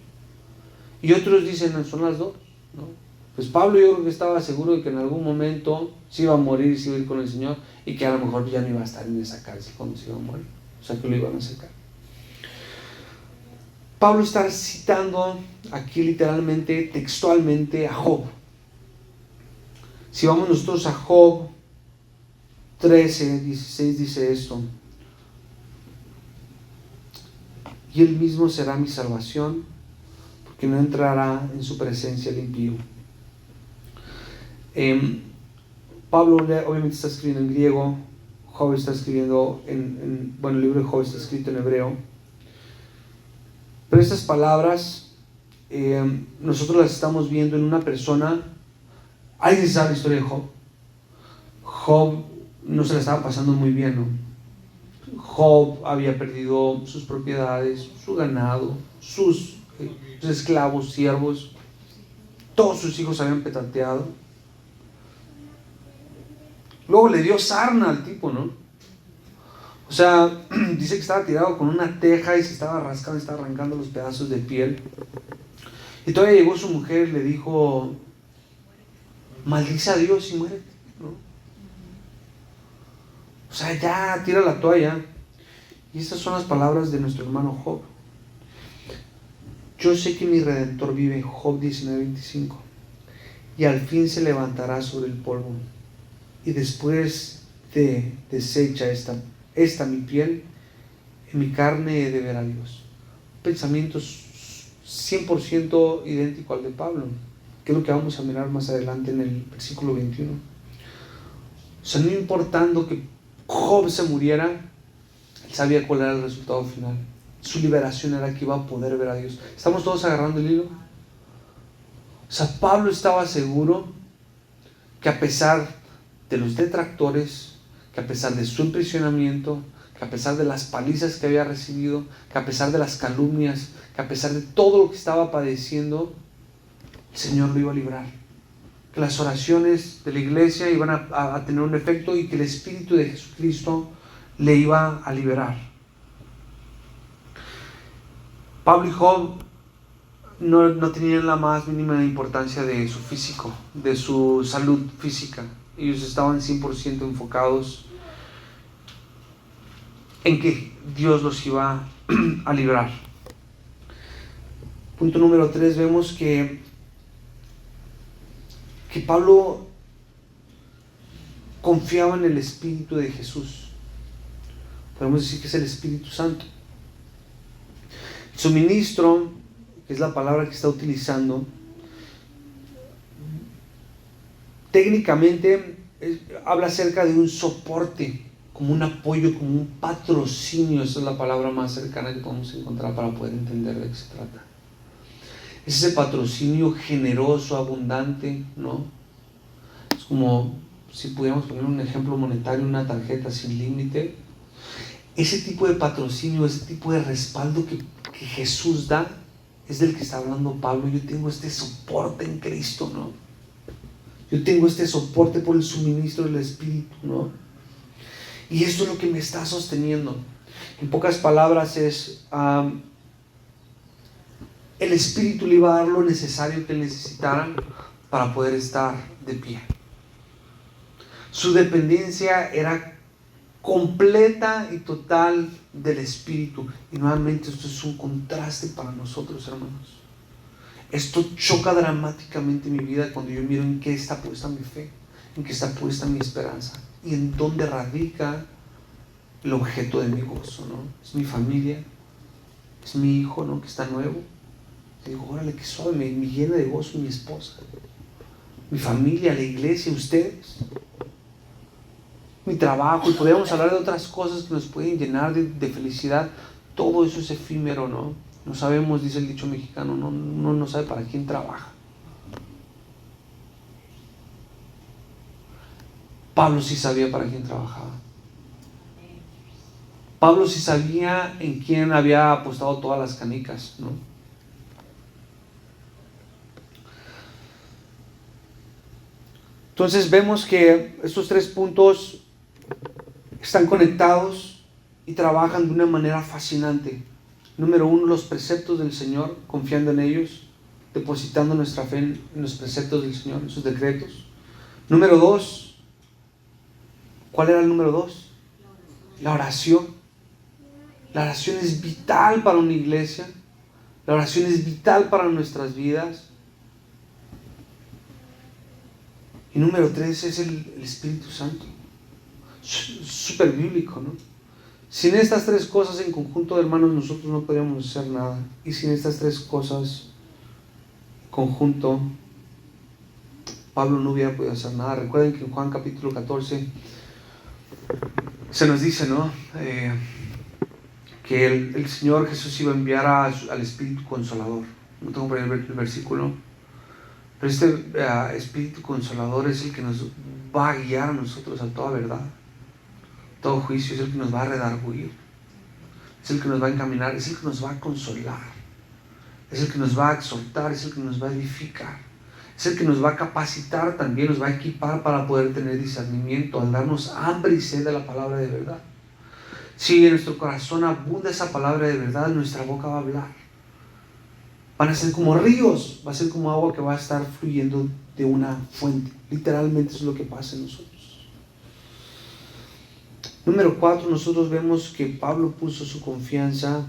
Y otros dicen, son las dos, ¿no? Pues Pablo yo creo que estaba seguro de que en algún momento se iba a morir y se iba a ir con el Señor y que a lo mejor ya no iba a estar en esa cárcel cuando se iba a morir. O sea que lo iban a sacar. Pablo está citando aquí literalmente, textualmente a Job. Si vamos nosotros a Job 13, 16 dice esto: y él mismo será mi salvación, porque no entrará en su presencia el impío. Pablo obviamente está escribiendo en griego, Job está escribiendo el libro de Job está escrito en hebreo, pero estas palabras nosotros las estamos viendo en una persona. ¿Alguien sabe la historia de Job? Job no se la estaba pasando muy bien, ¿no? Job había perdido sus propiedades, su ganado, sus esclavos, siervos, todos sus hijos habían petateado. Luego le dio sarna al tipo, ¿no? O sea, dice que estaba tirado con una teja y se estaba rascando, estaba arrancando los pedazos de piel. Y todavía llegó su mujer y le dijo, maldice a Dios y muérete, ¿no? O sea, ya tira la toalla. Y estas son las palabras de nuestro hermano Job. Yo sé que mi Redentor vive, Job 19:25, y al fin se levantará sobre el polvo, y después de deshecha esta mi piel, en mi carne he de ver a Dios. Pensamiento 100% idéntico al de Pablo, que es lo que vamos a mirar más adelante en el versículo 21. O sea, no importando que Job se muriera, él sabía cuál era el resultado final. Su liberación era que iba a poder ver a Dios. ¿Estamos todos agarrando el hilo? O sea, Pablo estaba seguro que a pesar de los detractores, que a pesar de su impresionamiento, que a pesar de las palizas que había recibido, que a pesar de las calumnias, que a pesar de todo lo que estaba padeciendo, el Señor lo iba a librar. Que las oraciones de la iglesia iban a tener un efecto y que el Espíritu de Jesucristo le iba a liberar. Pablo y Job no tenían la más mínima importancia de su físico, de su salud física. Ellos estaban 100% enfocados en que Dios los iba a librar. Punto número 3, vemos que Pablo confiaba en el Espíritu de Jesús. Podemos decir que es el Espíritu Santo. El suministro, que es la palabra que está utilizando, técnicamente habla acerca de un soporte, como un apoyo, como un patrocinio. Esa es la palabra más cercana que podemos encontrar para poder entender de qué se trata. Es ese patrocinio generoso, abundante, ¿no? Es como si pudiéramos poner un ejemplo monetario, una tarjeta sin límite. Ese tipo de patrocinio, ese tipo de respaldo que Jesús da, es del que está hablando Pablo. Yo tengo este soporte en Cristo, ¿no? Yo tengo este soporte por el suministro del Espíritu, ¿no? Y esto es lo que me está sosteniendo. En pocas palabras es, el Espíritu le iba a dar lo necesario que él necesitara para poder estar de pie. Su dependencia era completa y total del Espíritu. Y nuevamente esto es un contraste para nosotros, hermanos. Esto choca dramáticamente mi vida cuando yo miro en qué está puesta mi fe, en qué está puesta mi esperanza y en dónde radica el objeto de mi gozo, ¿no? Es mi familia, es mi hijo, ¿no? Que está nuevo. Y digo, órale, qué suave, me llena de gozo mi esposa, mi familia, la iglesia, ustedes, mi trabajo. Y podríamos hablar de otras cosas que nos pueden llenar de felicidad. Todo eso es efímero, ¿no? No sabemos, dice el dicho mexicano, uno no sabe para quién trabaja. Pablo sí sabía para quién trabajaba. Pablo sí sabía en quién había apostado todas las canicas, ¿no? Entonces vemos que estos 3 puntos están conectados y trabajan de una manera fascinante. Número 1, los preceptos del Señor, confiando en ellos, depositando nuestra fe en los preceptos del Señor, en sus decretos. Número 2, ¿cuál era el número 2? La oración. La oración es vital para una iglesia. La oración es vital para nuestras vidas. Y número 3 es el Espíritu Santo. Súper bíblico, ¿no? Sin estas 3 cosas en conjunto, hermanos, nosotros no podríamos hacer nada. Y sin estas 3 cosas en conjunto, Pablo no hubiera podido hacer nada. Recuerden que en Juan capítulo 14 se nos dice, ¿no? Que el Señor Jesús iba a enviar al Espíritu Consolador. No tengo por ahí el versículo. Pero este Espíritu Consolador es el que nos va a guiar a nosotros a toda verdad, todo juicio. Es el que nos va a redarguir, es el que nos va a encaminar, es el que nos va a consolar, es el que nos va a exhortar, es el que nos va a edificar, es el que nos va a capacitar también, nos va a equipar para poder tener discernimiento, al darnos hambre y sed de la palabra de verdad. Si en nuestro corazón abunda esa palabra de verdad, nuestra boca va a hablar. Van a ser como ríos, va a ser como agua que va a estar fluyendo de una fuente. Literalmente eso es lo que pasa en nosotros. Número 4, nosotros vemos que Pablo puso su confianza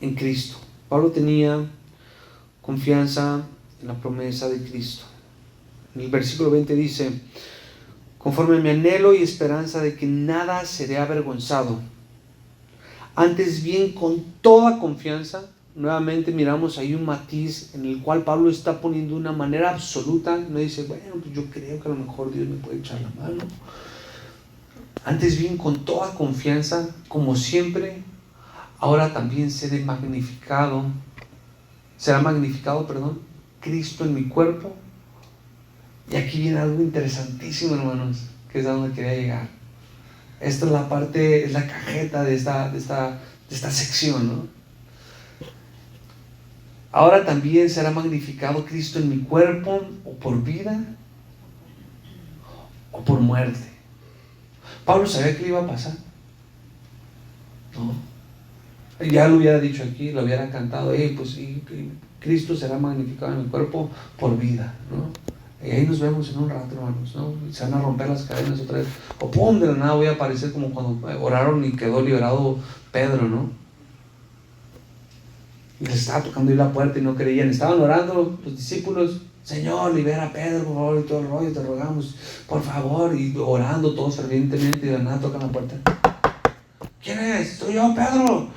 en Cristo. Pablo tenía confianza en la promesa de Cristo. En el versículo 20 dice: conforme a mi anhelo y esperanza de que nada seré avergonzado, antes bien con toda confianza. Nuevamente miramos ahí un matiz en el cual Pablo está poniendo de una manera absoluta. No dice, bueno, pues yo creo que a lo mejor Dios me puede echar la mano. Antes bien, con toda confianza, como siempre, ahora también será magnificado, Cristo en mi cuerpo. Y aquí viene algo interesantísimo, hermanos, que es a donde quería llegar. Esta es la parte, es la cajeta de esta sección, ¿no? Ahora también será magnificado Cristo en mi cuerpo, o por vida, o por muerte. Pablo sabía que le iba a pasar, ¿no? Ya lo hubiera dicho aquí, lo hubiera cantado, pues sí, Cristo será magnificado en mi cuerpo por vida, ¿no? Y ahí nos vemos en un rato, hermanos, ¿no? Se van a romper las cadenas otra vez. O pum, de la nada voy a aparecer como cuando oraron y quedó liberado Pedro, ¿no? Y les estaba tocando ahí la puerta y no creían. Estaban orando los discípulos, Señor, libera a Pedro, por favor, y todo el rollo, te rogamos, por favor, y orando todos fervientemente, y de la nada tocan la puerta. ¿Quién es? Soy yo, Pedro.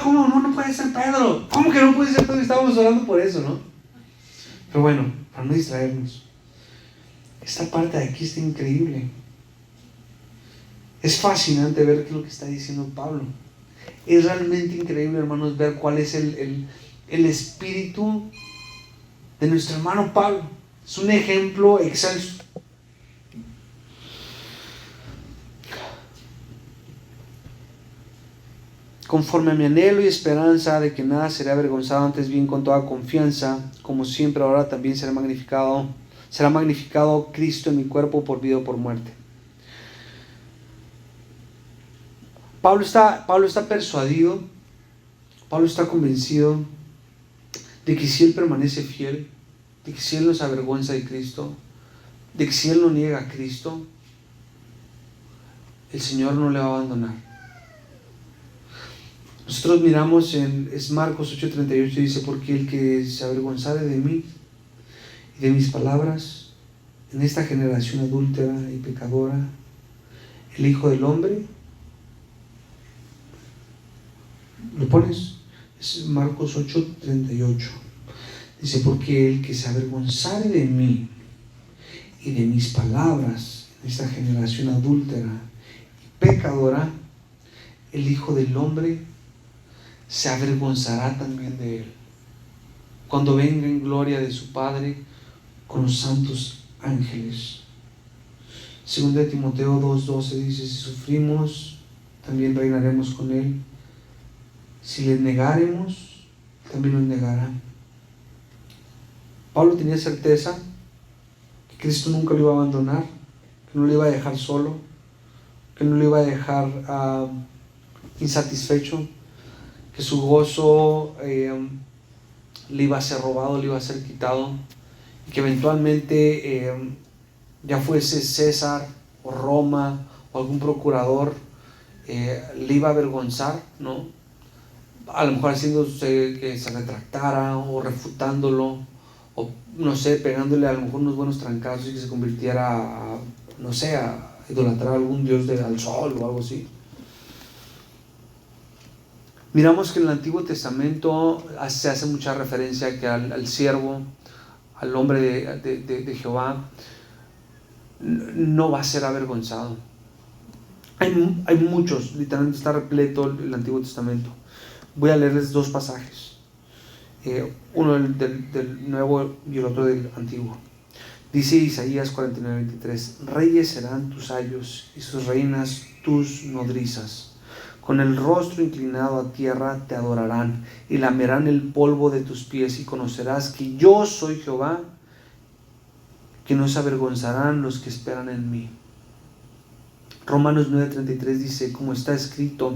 ¿Cómo? No puede ser Pedro. ¿Cómo que no puede ser Pedro? Estábamos orando por eso, ¿no? Pero bueno, para no distraernos, esta parte de aquí está increíble. Es fascinante ver qué es lo que está diciendo Pablo. Es realmente increíble, hermanos, ver cuál es el espíritu de nuestro hermano Pablo. Es un ejemplo excelso. Conforme a mi anhelo y esperanza de que nada será avergonzado, antes bien con toda confianza, como siempre ahora también será magnificado Cristo en mi cuerpo por vida o por muerte. Pablo está persuadido, Pablo está convencido de que si él permanece fiel, de que si él no se avergüenza de Cristo, de que si él no niega a Cristo, el Señor no le va a abandonar. Nosotros miramos es Marcos 8:38, dice, porque el que se avergonzare de mí y de mis palabras en esta generación adúltera y pecadora, el Hijo del Hombre, ¿lo pones? Es Marcos 8:38. Dice, porque el que se avergonzare de mí y de mis palabras en esta generación adúltera y pecadora, el Hijo del Hombre se avergonzará también de él, cuando venga en gloria de su Padre con los santos ángeles. Según de Timoteo 2:12 dice, si sufrimos, también reinaremos con él. Si le negaremos, también nos negará. Pablo tenía certeza que Cristo nunca lo iba a abandonar, que no le iba a dejar solo, que no le iba a dejar insatisfecho, que su gozo le iba a ser robado, le iba a ser quitado, y que eventualmente ya fuese César o Roma o algún procurador, le iba a avergonzar, ¿no? A lo mejor haciéndose que se retractara o refutándolo, o no sé, pegándole a lo mejor unos buenos trancazos y que se convirtiera no sé, a idolatrar a algún dios al sol o algo así. Miramos que en el Antiguo Testamento se hace mucha referencia que al siervo, al hombre de Jehová, no va a ser avergonzado. Hay muchos, literalmente está repleto el Antiguo Testamento. Voy a leerles dos pasajes, uno del Nuevo y el otro del Antiguo. Dice Isaías 49:23, reyes serán tus ayos y sus reinas tus nodrizas. Con el rostro inclinado a tierra te adorarán y lamerán el polvo de tus pies, y conocerás que yo soy Jehová, que no se avergonzarán los que esperan en mí. Romanos 9:33 dice, como está escrito,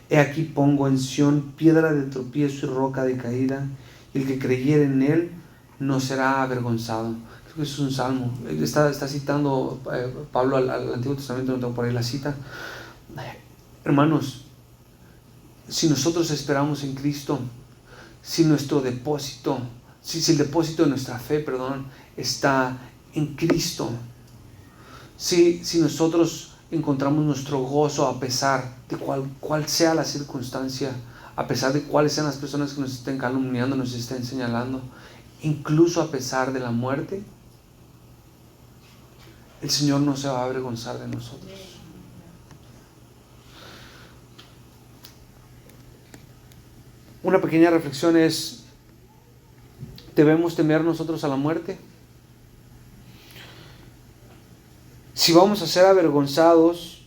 he aquí pongo en Sión piedra de tropiezo y roca de caída, y el que creyere en él no será avergonzado. Creo que es un salmo. Está citando Pablo al Antiguo Testamento, no tengo por ahí la cita. Hermanos, si nosotros esperamos en Cristo, si nuestro depósito, si el depósito de nuestra fe, está en Cristo, si nosotros encontramos nuestro gozo a pesar de cual sea la circunstancia, a pesar de cuáles sean las personas que nos estén calumniando, nos estén señalando, incluso a pesar de la muerte, el Señor no se va a avergonzar de nosotros. Una pequeña reflexión es, ¿Debemos temer nosotros a la muerte? Si vamos a ser avergonzados,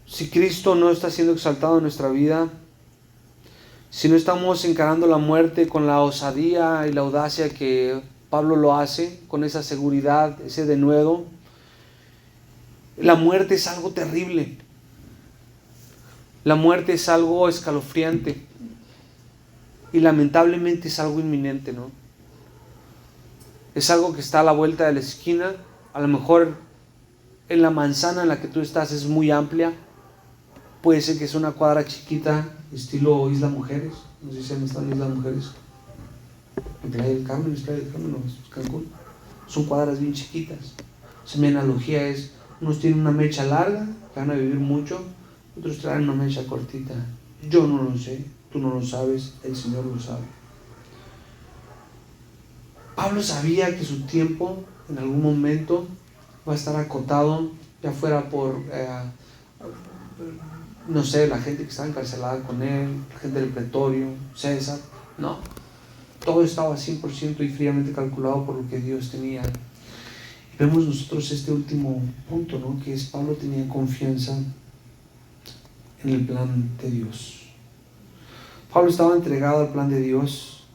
si Cristo no está siendo exaltado en nuestra vida, si no estamos encarando la muerte con la osadía y la audacia que Pablo lo hace, con esa seguridad, ese denuedo, la muerte es algo terrible. La muerte es algo escalofriante y lamentablemente es algo inminente, ¿no? Es algo que está a la vuelta de la esquina. A lo mejor en la manzana en la que tú estás es muy amplia. Puede ser que es una cuadra chiquita, estilo Isla Mujeres. No sé si han estado en Isla Mujeres. En Playa del Carmen, no, es Cancún. Son cuadras bien chiquitas. O sea, mi analogía es, unos tienen una mecha larga, que van a vivir mucho, otros traen una mecha cortita. Yo no lo sé, tú no lo sabes, el Señor lo sabe. Pablo sabía que su tiempo en algún momento va a estar acotado, ya fuera por, no sé, la gente que estaba encarcelada con él, la gente del pretorio, César, no. Todo estaba 100% y fríamente calculado por lo que Dios tenía. Y vemos nosotros este último punto, ¿no? Que es Pablo tenía confianza en el plan de Dios. Pablo estaba entregado al plan de Dios.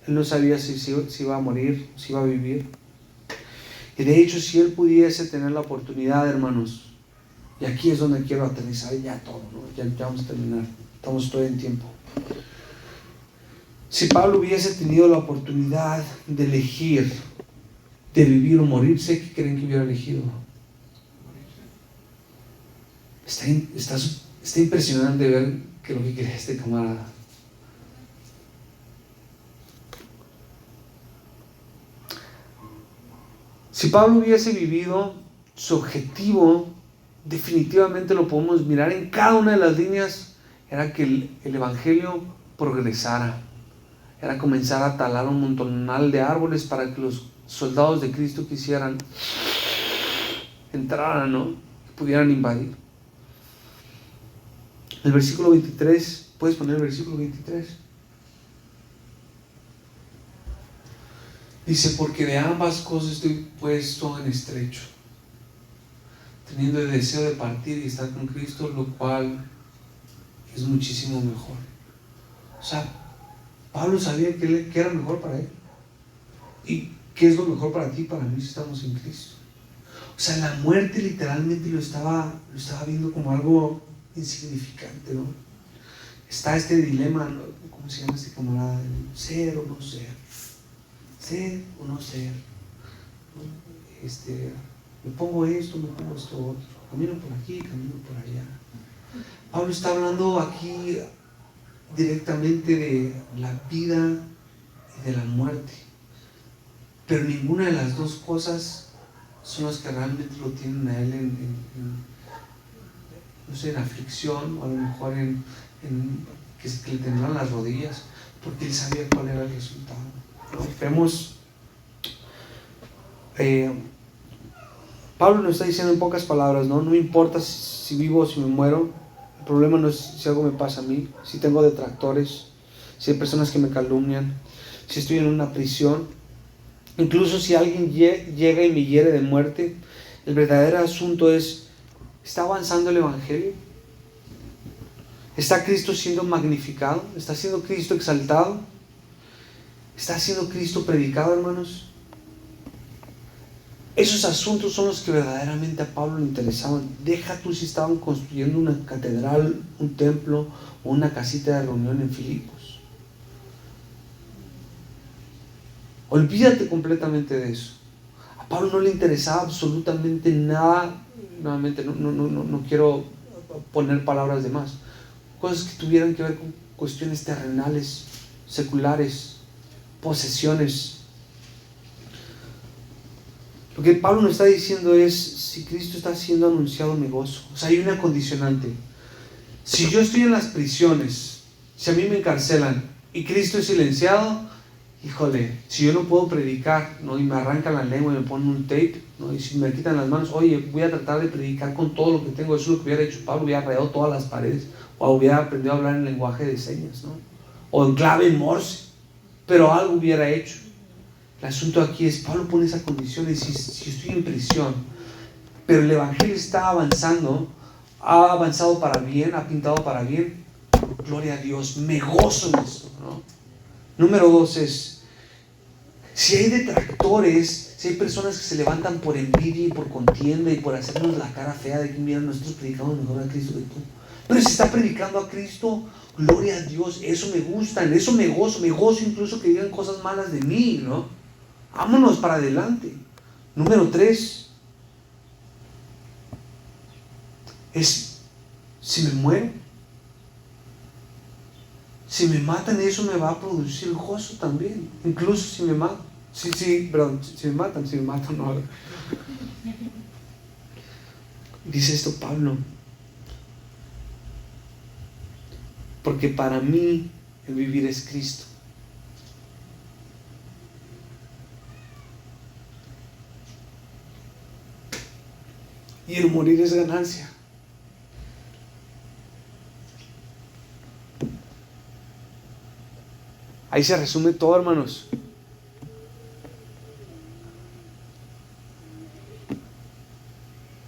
Él no sabía si iba a morir, si iba a vivir. Y de hecho, si él pudiese tener la oportunidad, hermanos, y aquí es donde quiero aterrizar ya todo, ¿no? Ya vamos a terminar, estamos todo en tiempo. Si Pablo hubiese tenido la oportunidad de elegir, de vivir o morirse, ¿qué creen que hubiera elegido? Está impresionante ver que lo que quería este camarada. Si Pablo hubiese vivido su objetivo, definitivamente lo podemos mirar en cada una de las líneas, era que el evangelio progresara, era comenzar a talar un montonal de árboles para que los soldados de Cristo quisieran entraran, ¿no? Pudieran invadir. El versículo 23, ¿puedes poner el versículo 23? Dice, porque de ambas cosas estoy puesto en estrecho, teniendo el deseo de partir y estar con Cristo, lo cual es muchísimo mejor. O sea, Pablo sabía que era mejor para él. ¿Y qué es lo mejor para ti y para mí si estamos en Cristo? O sea, la muerte literalmente lo estaba viendo como algo insignificante, ¿no? Está este dilema, ¿no? ¿Cómo se llama este camarada? Ser o no ser. Ser o no ser. Me pongo esto otro. Camino por aquí, camino por allá. Pablo está hablando aquí directamente de la vida y de la muerte. Pero ninguna de las dos cosas son las que realmente lo tienen a él en aflicción, o a lo mejor que le temblan las rodillas, porque él sabía cuál era el resultado, ¿no? Vemos, Pablo nos está diciendo en pocas palabras, no me importa si vivo o si me muero, el problema no es si algo me pasa a mí, si tengo detractores, si hay personas que me calumnian, si estoy en una prisión, incluso si alguien llega y me hiere de muerte. El verdadero asunto es, ¿está avanzando el evangelio? ¿Está Cristo siendo magnificado? ¿Está siendo Cristo exaltado? ¿Está siendo Cristo predicado, hermanos? Esos asuntos son los que verdaderamente a Pablo le interesaban. Deja tú si estaban construyendo una catedral, un templo o una casita de reunión en Filipos. Olvídate completamente de eso. A Pablo no le interesaba absolutamente nada. Nuevamente, no quiero poner palabras de más. Cosas que tuvieran que ver con cuestiones terrenales, seculares, posesiones. Lo que Pablo nos está diciendo es, si Cristo está siendo anunciado, me gozo. O sea, hay una condicionante. Si yo estoy en las prisiones, si a mí me encarcelan y Cristo es silenciado, híjole, si yo no puedo predicar, ¿no? Y me arrancan la lengua y me ponen un tape, ¿no? Y si me quitan las manos, oye, voy a tratar de predicar con todo lo que tengo. Eso es lo que hubiera hecho Pablo, hubiera rayado todas las paredes, o hubiera aprendido a hablar en lenguaje de señas, ¿no? O en clave en Morse, pero algo hubiera hecho. El asunto aquí es, Pablo pone esa condición y dice, si estoy en prisión, pero el Evangelio está avanzando, ha avanzado para bien, ha pintado para bien, gloria a Dios, me gozo en esto, ¿no? Número 2 es, si hay detractores, si hay personas que se levantan por envidia y por contienda y por hacernos la cara fea de que mira, nosotros predicamos mejor a Cristo que tú, pero si está predicando a Cristo, gloria a Dios, eso me gusta, en eso me gozo incluso que digan cosas malas de mí, ¿no? Vámonos para adelante. Número 3 es, si me muero, si me matan, eso me va a producir gozo también, incluso si me matan. Perdón, si me matan, no. Dice esto Pablo, porque para mí el vivir es Cristo. Y el morir es ganancia. Ahí se resume todo, hermanos.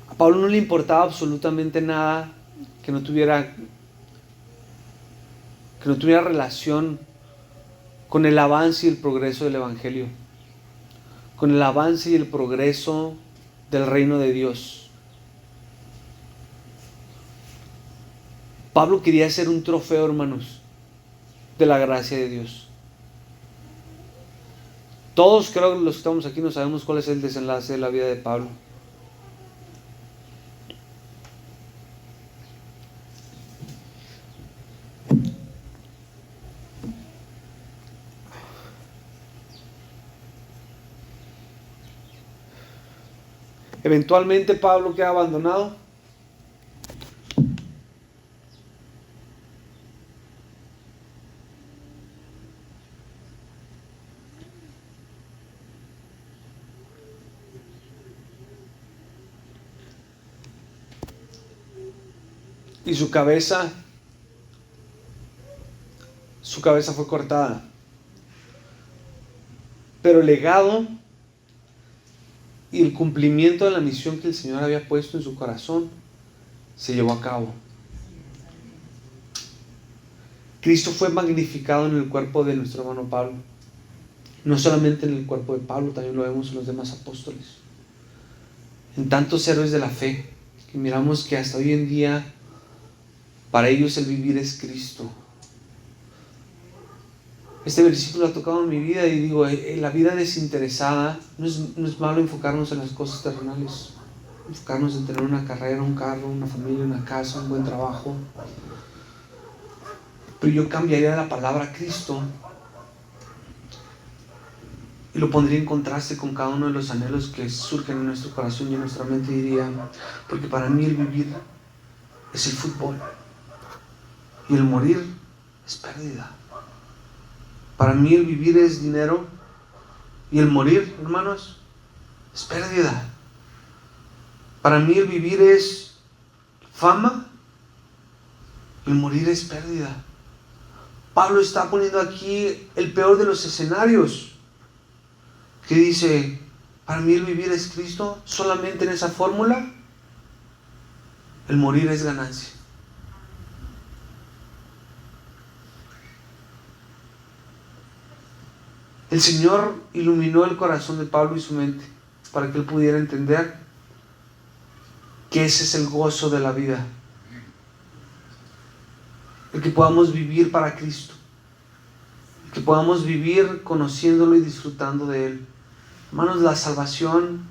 A Pablo no le importaba absolutamente nada que no tuviera relación con el avance y el progreso del Evangelio, con el avance y el progreso del reino de Dios. Pablo quería ser un trofeo, hermanos, de la gracia de Dios. Todos, creo que los que estamos aquí no sabemos cuál es el desenlace de la vida de Pablo. Eventualmente Pablo queda abandonado. Y su cabeza fue cortada. Pero el legado y el cumplimiento de la misión que el Señor había puesto en su corazón se llevó a cabo. Cristo fue magnificado en el cuerpo de nuestro hermano Pablo. No solamente en el cuerpo de Pablo, también lo vemos en los demás apóstoles. En tantos héroes de la fe, que miramos que hasta hoy en día para ellos el vivir es Cristo. Este versículo ha tocado en mi vida y digo, la vida desinteresada, no es malo enfocarnos en las cosas terrenales, enfocarnos en tener una carrera, un carro, una familia, una casa, un buen trabajo. Pero yo cambiaría la palabra Cristo y lo pondría en contraste con cada uno de los anhelos que surgen en nuestro corazón y en nuestra mente, y diría, porque para mí el vivir es el fútbol y el morir es pérdida. Para mí el vivir es dinero y el morir, hermanos, es pérdida. Para mí el vivir es fama y el morir es pérdida. Pablo está poniendo aquí el peor de los escenarios, que dice, para mí el vivir es Cristo, solamente en esa fórmula, el morir es ganancia. El Señor iluminó el corazón de Pablo y su mente para que él pudiera entender que ese es el gozo de la vida, el que podamos vivir para Cristo, el que podamos vivir conociéndolo y disfrutando de Él. Hermanos, la salvación,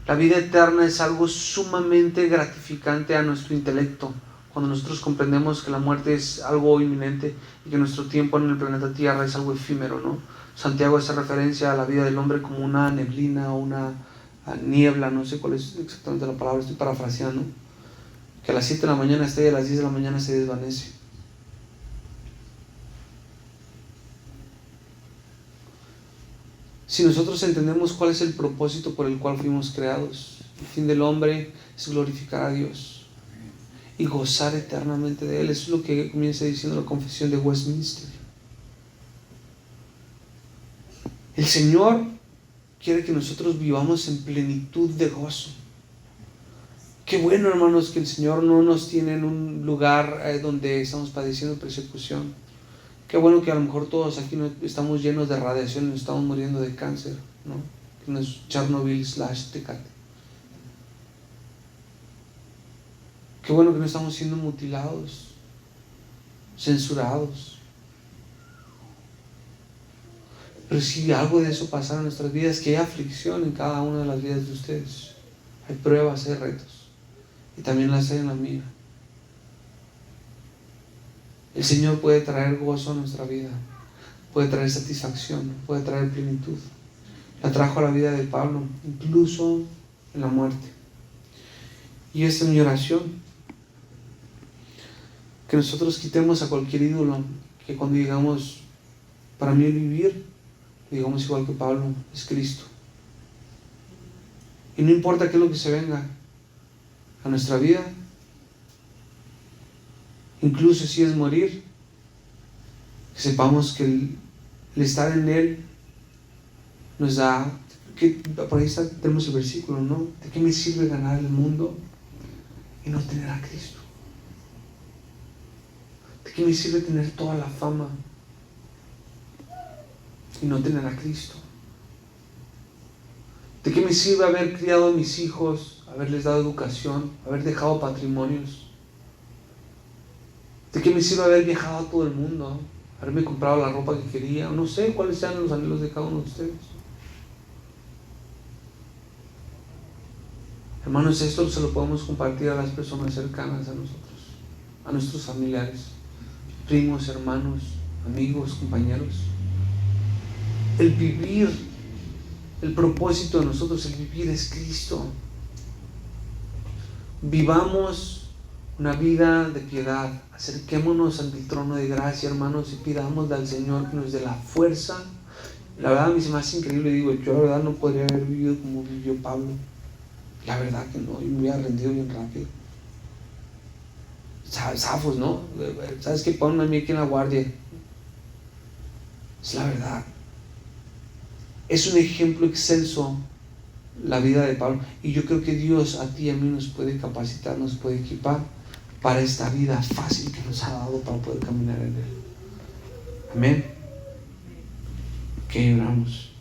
la vida eterna es algo sumamente gratificante a nuestro intelecto, cuando nosotros comprendemos que la muerte es algo inminente y que nuestro tiempo en el planeta Tierra es algo efímero, ¿no? Santiago hace referencia a la vida del hombre como una neblina o una niebla, no sé cuál es exactamente la palabra, estoy parafraseando, que a las 7 de la mañana está y a las 10 de la mañana se desvanece. Si nosotros entendemos cuál es el propósito por el cual fuimos creados, el fin del hombre es glorificar a Dios y gozar eternamente de Él. Eso es lo que comienza diciendo la Confesión de Westminster. El Señor quiere que nosotros vivamos en plenitud de gozo. Qué bueno, hermanos, que el Señor no nos tiene en un lugar donde estamos padeciendo persecución. Qué bueno que a lo mejor todos aquí no estamos llenos de radiación, nos estamos muriendo de cáncer, ¿no? Que no es Chernobyl/Tecate. Qué bueno que no estamos siendo mutilados, censurados. Pero si algo de eso pasara en nuestras vidas, que hay aflicción en cada una de las vidas de ustedes. Hay pruebas, hay retos. Y también las hay en la mía. El Señor puede traer gozo a nuestra vida. Puede traer satisfacción, puede traer plenitud. La trajo a la vida de Pablo, incluso en la muerte. Y esta es mi oración. Que nosotros quitemos a cualquier ídolo, que cuando digamos, para mí el vivir, digamos igual que Pablo, es Cristo. Y no importa qué es lo que se venga a nuestra vida, incluso si es morir, que sepamos que el estar en Él nos da, que por ahí tenemos el versículo, ¿no? ¿De qué me sirve ganar el mundo y no tener a Cristo? ¿De qué me sirve tener toda la fama y no tener a Cristo? ¿De qué me sirve haber criado a mis hijos, haberles dado educación, haber dejado patrimonios? ¿De qué me sirve haber viajado a todo el mundo, haberme comprado la ropa que quería? No sé cuáles sean los anhelos de cada uno de ustedes. Hermanos, esto se lo podemos compartir a las personas cercanas a nosotros, a nuestros familiares, primos, hermanos, amigos, compañeros. El vivir, el propósito de nosotros, el vivir es Cristo. Vivamos una vida de piedad. Acerquémonos ante el trono de gracia, hermanos, y pidámosle al Señor que nos dé la fuerza. La verdad, a mí se me hace increíble. Digo, yo la verdad no podría haber vivido como vivió Pablo. La verdad que no, yo me hubiera rendido bien rápido. Zafos, ¿no? ¿Sabes qué? Ponme a mí aquí en la guardia. Es la verdad. Es un ejemplo excelso la vida de Pablo. Y yo creo que Dios a ti y a mí nos puede capacitar, nos puede equipar para esta vida fácil que nos ha dado para poder caminar en Él. Amén. Que oramos.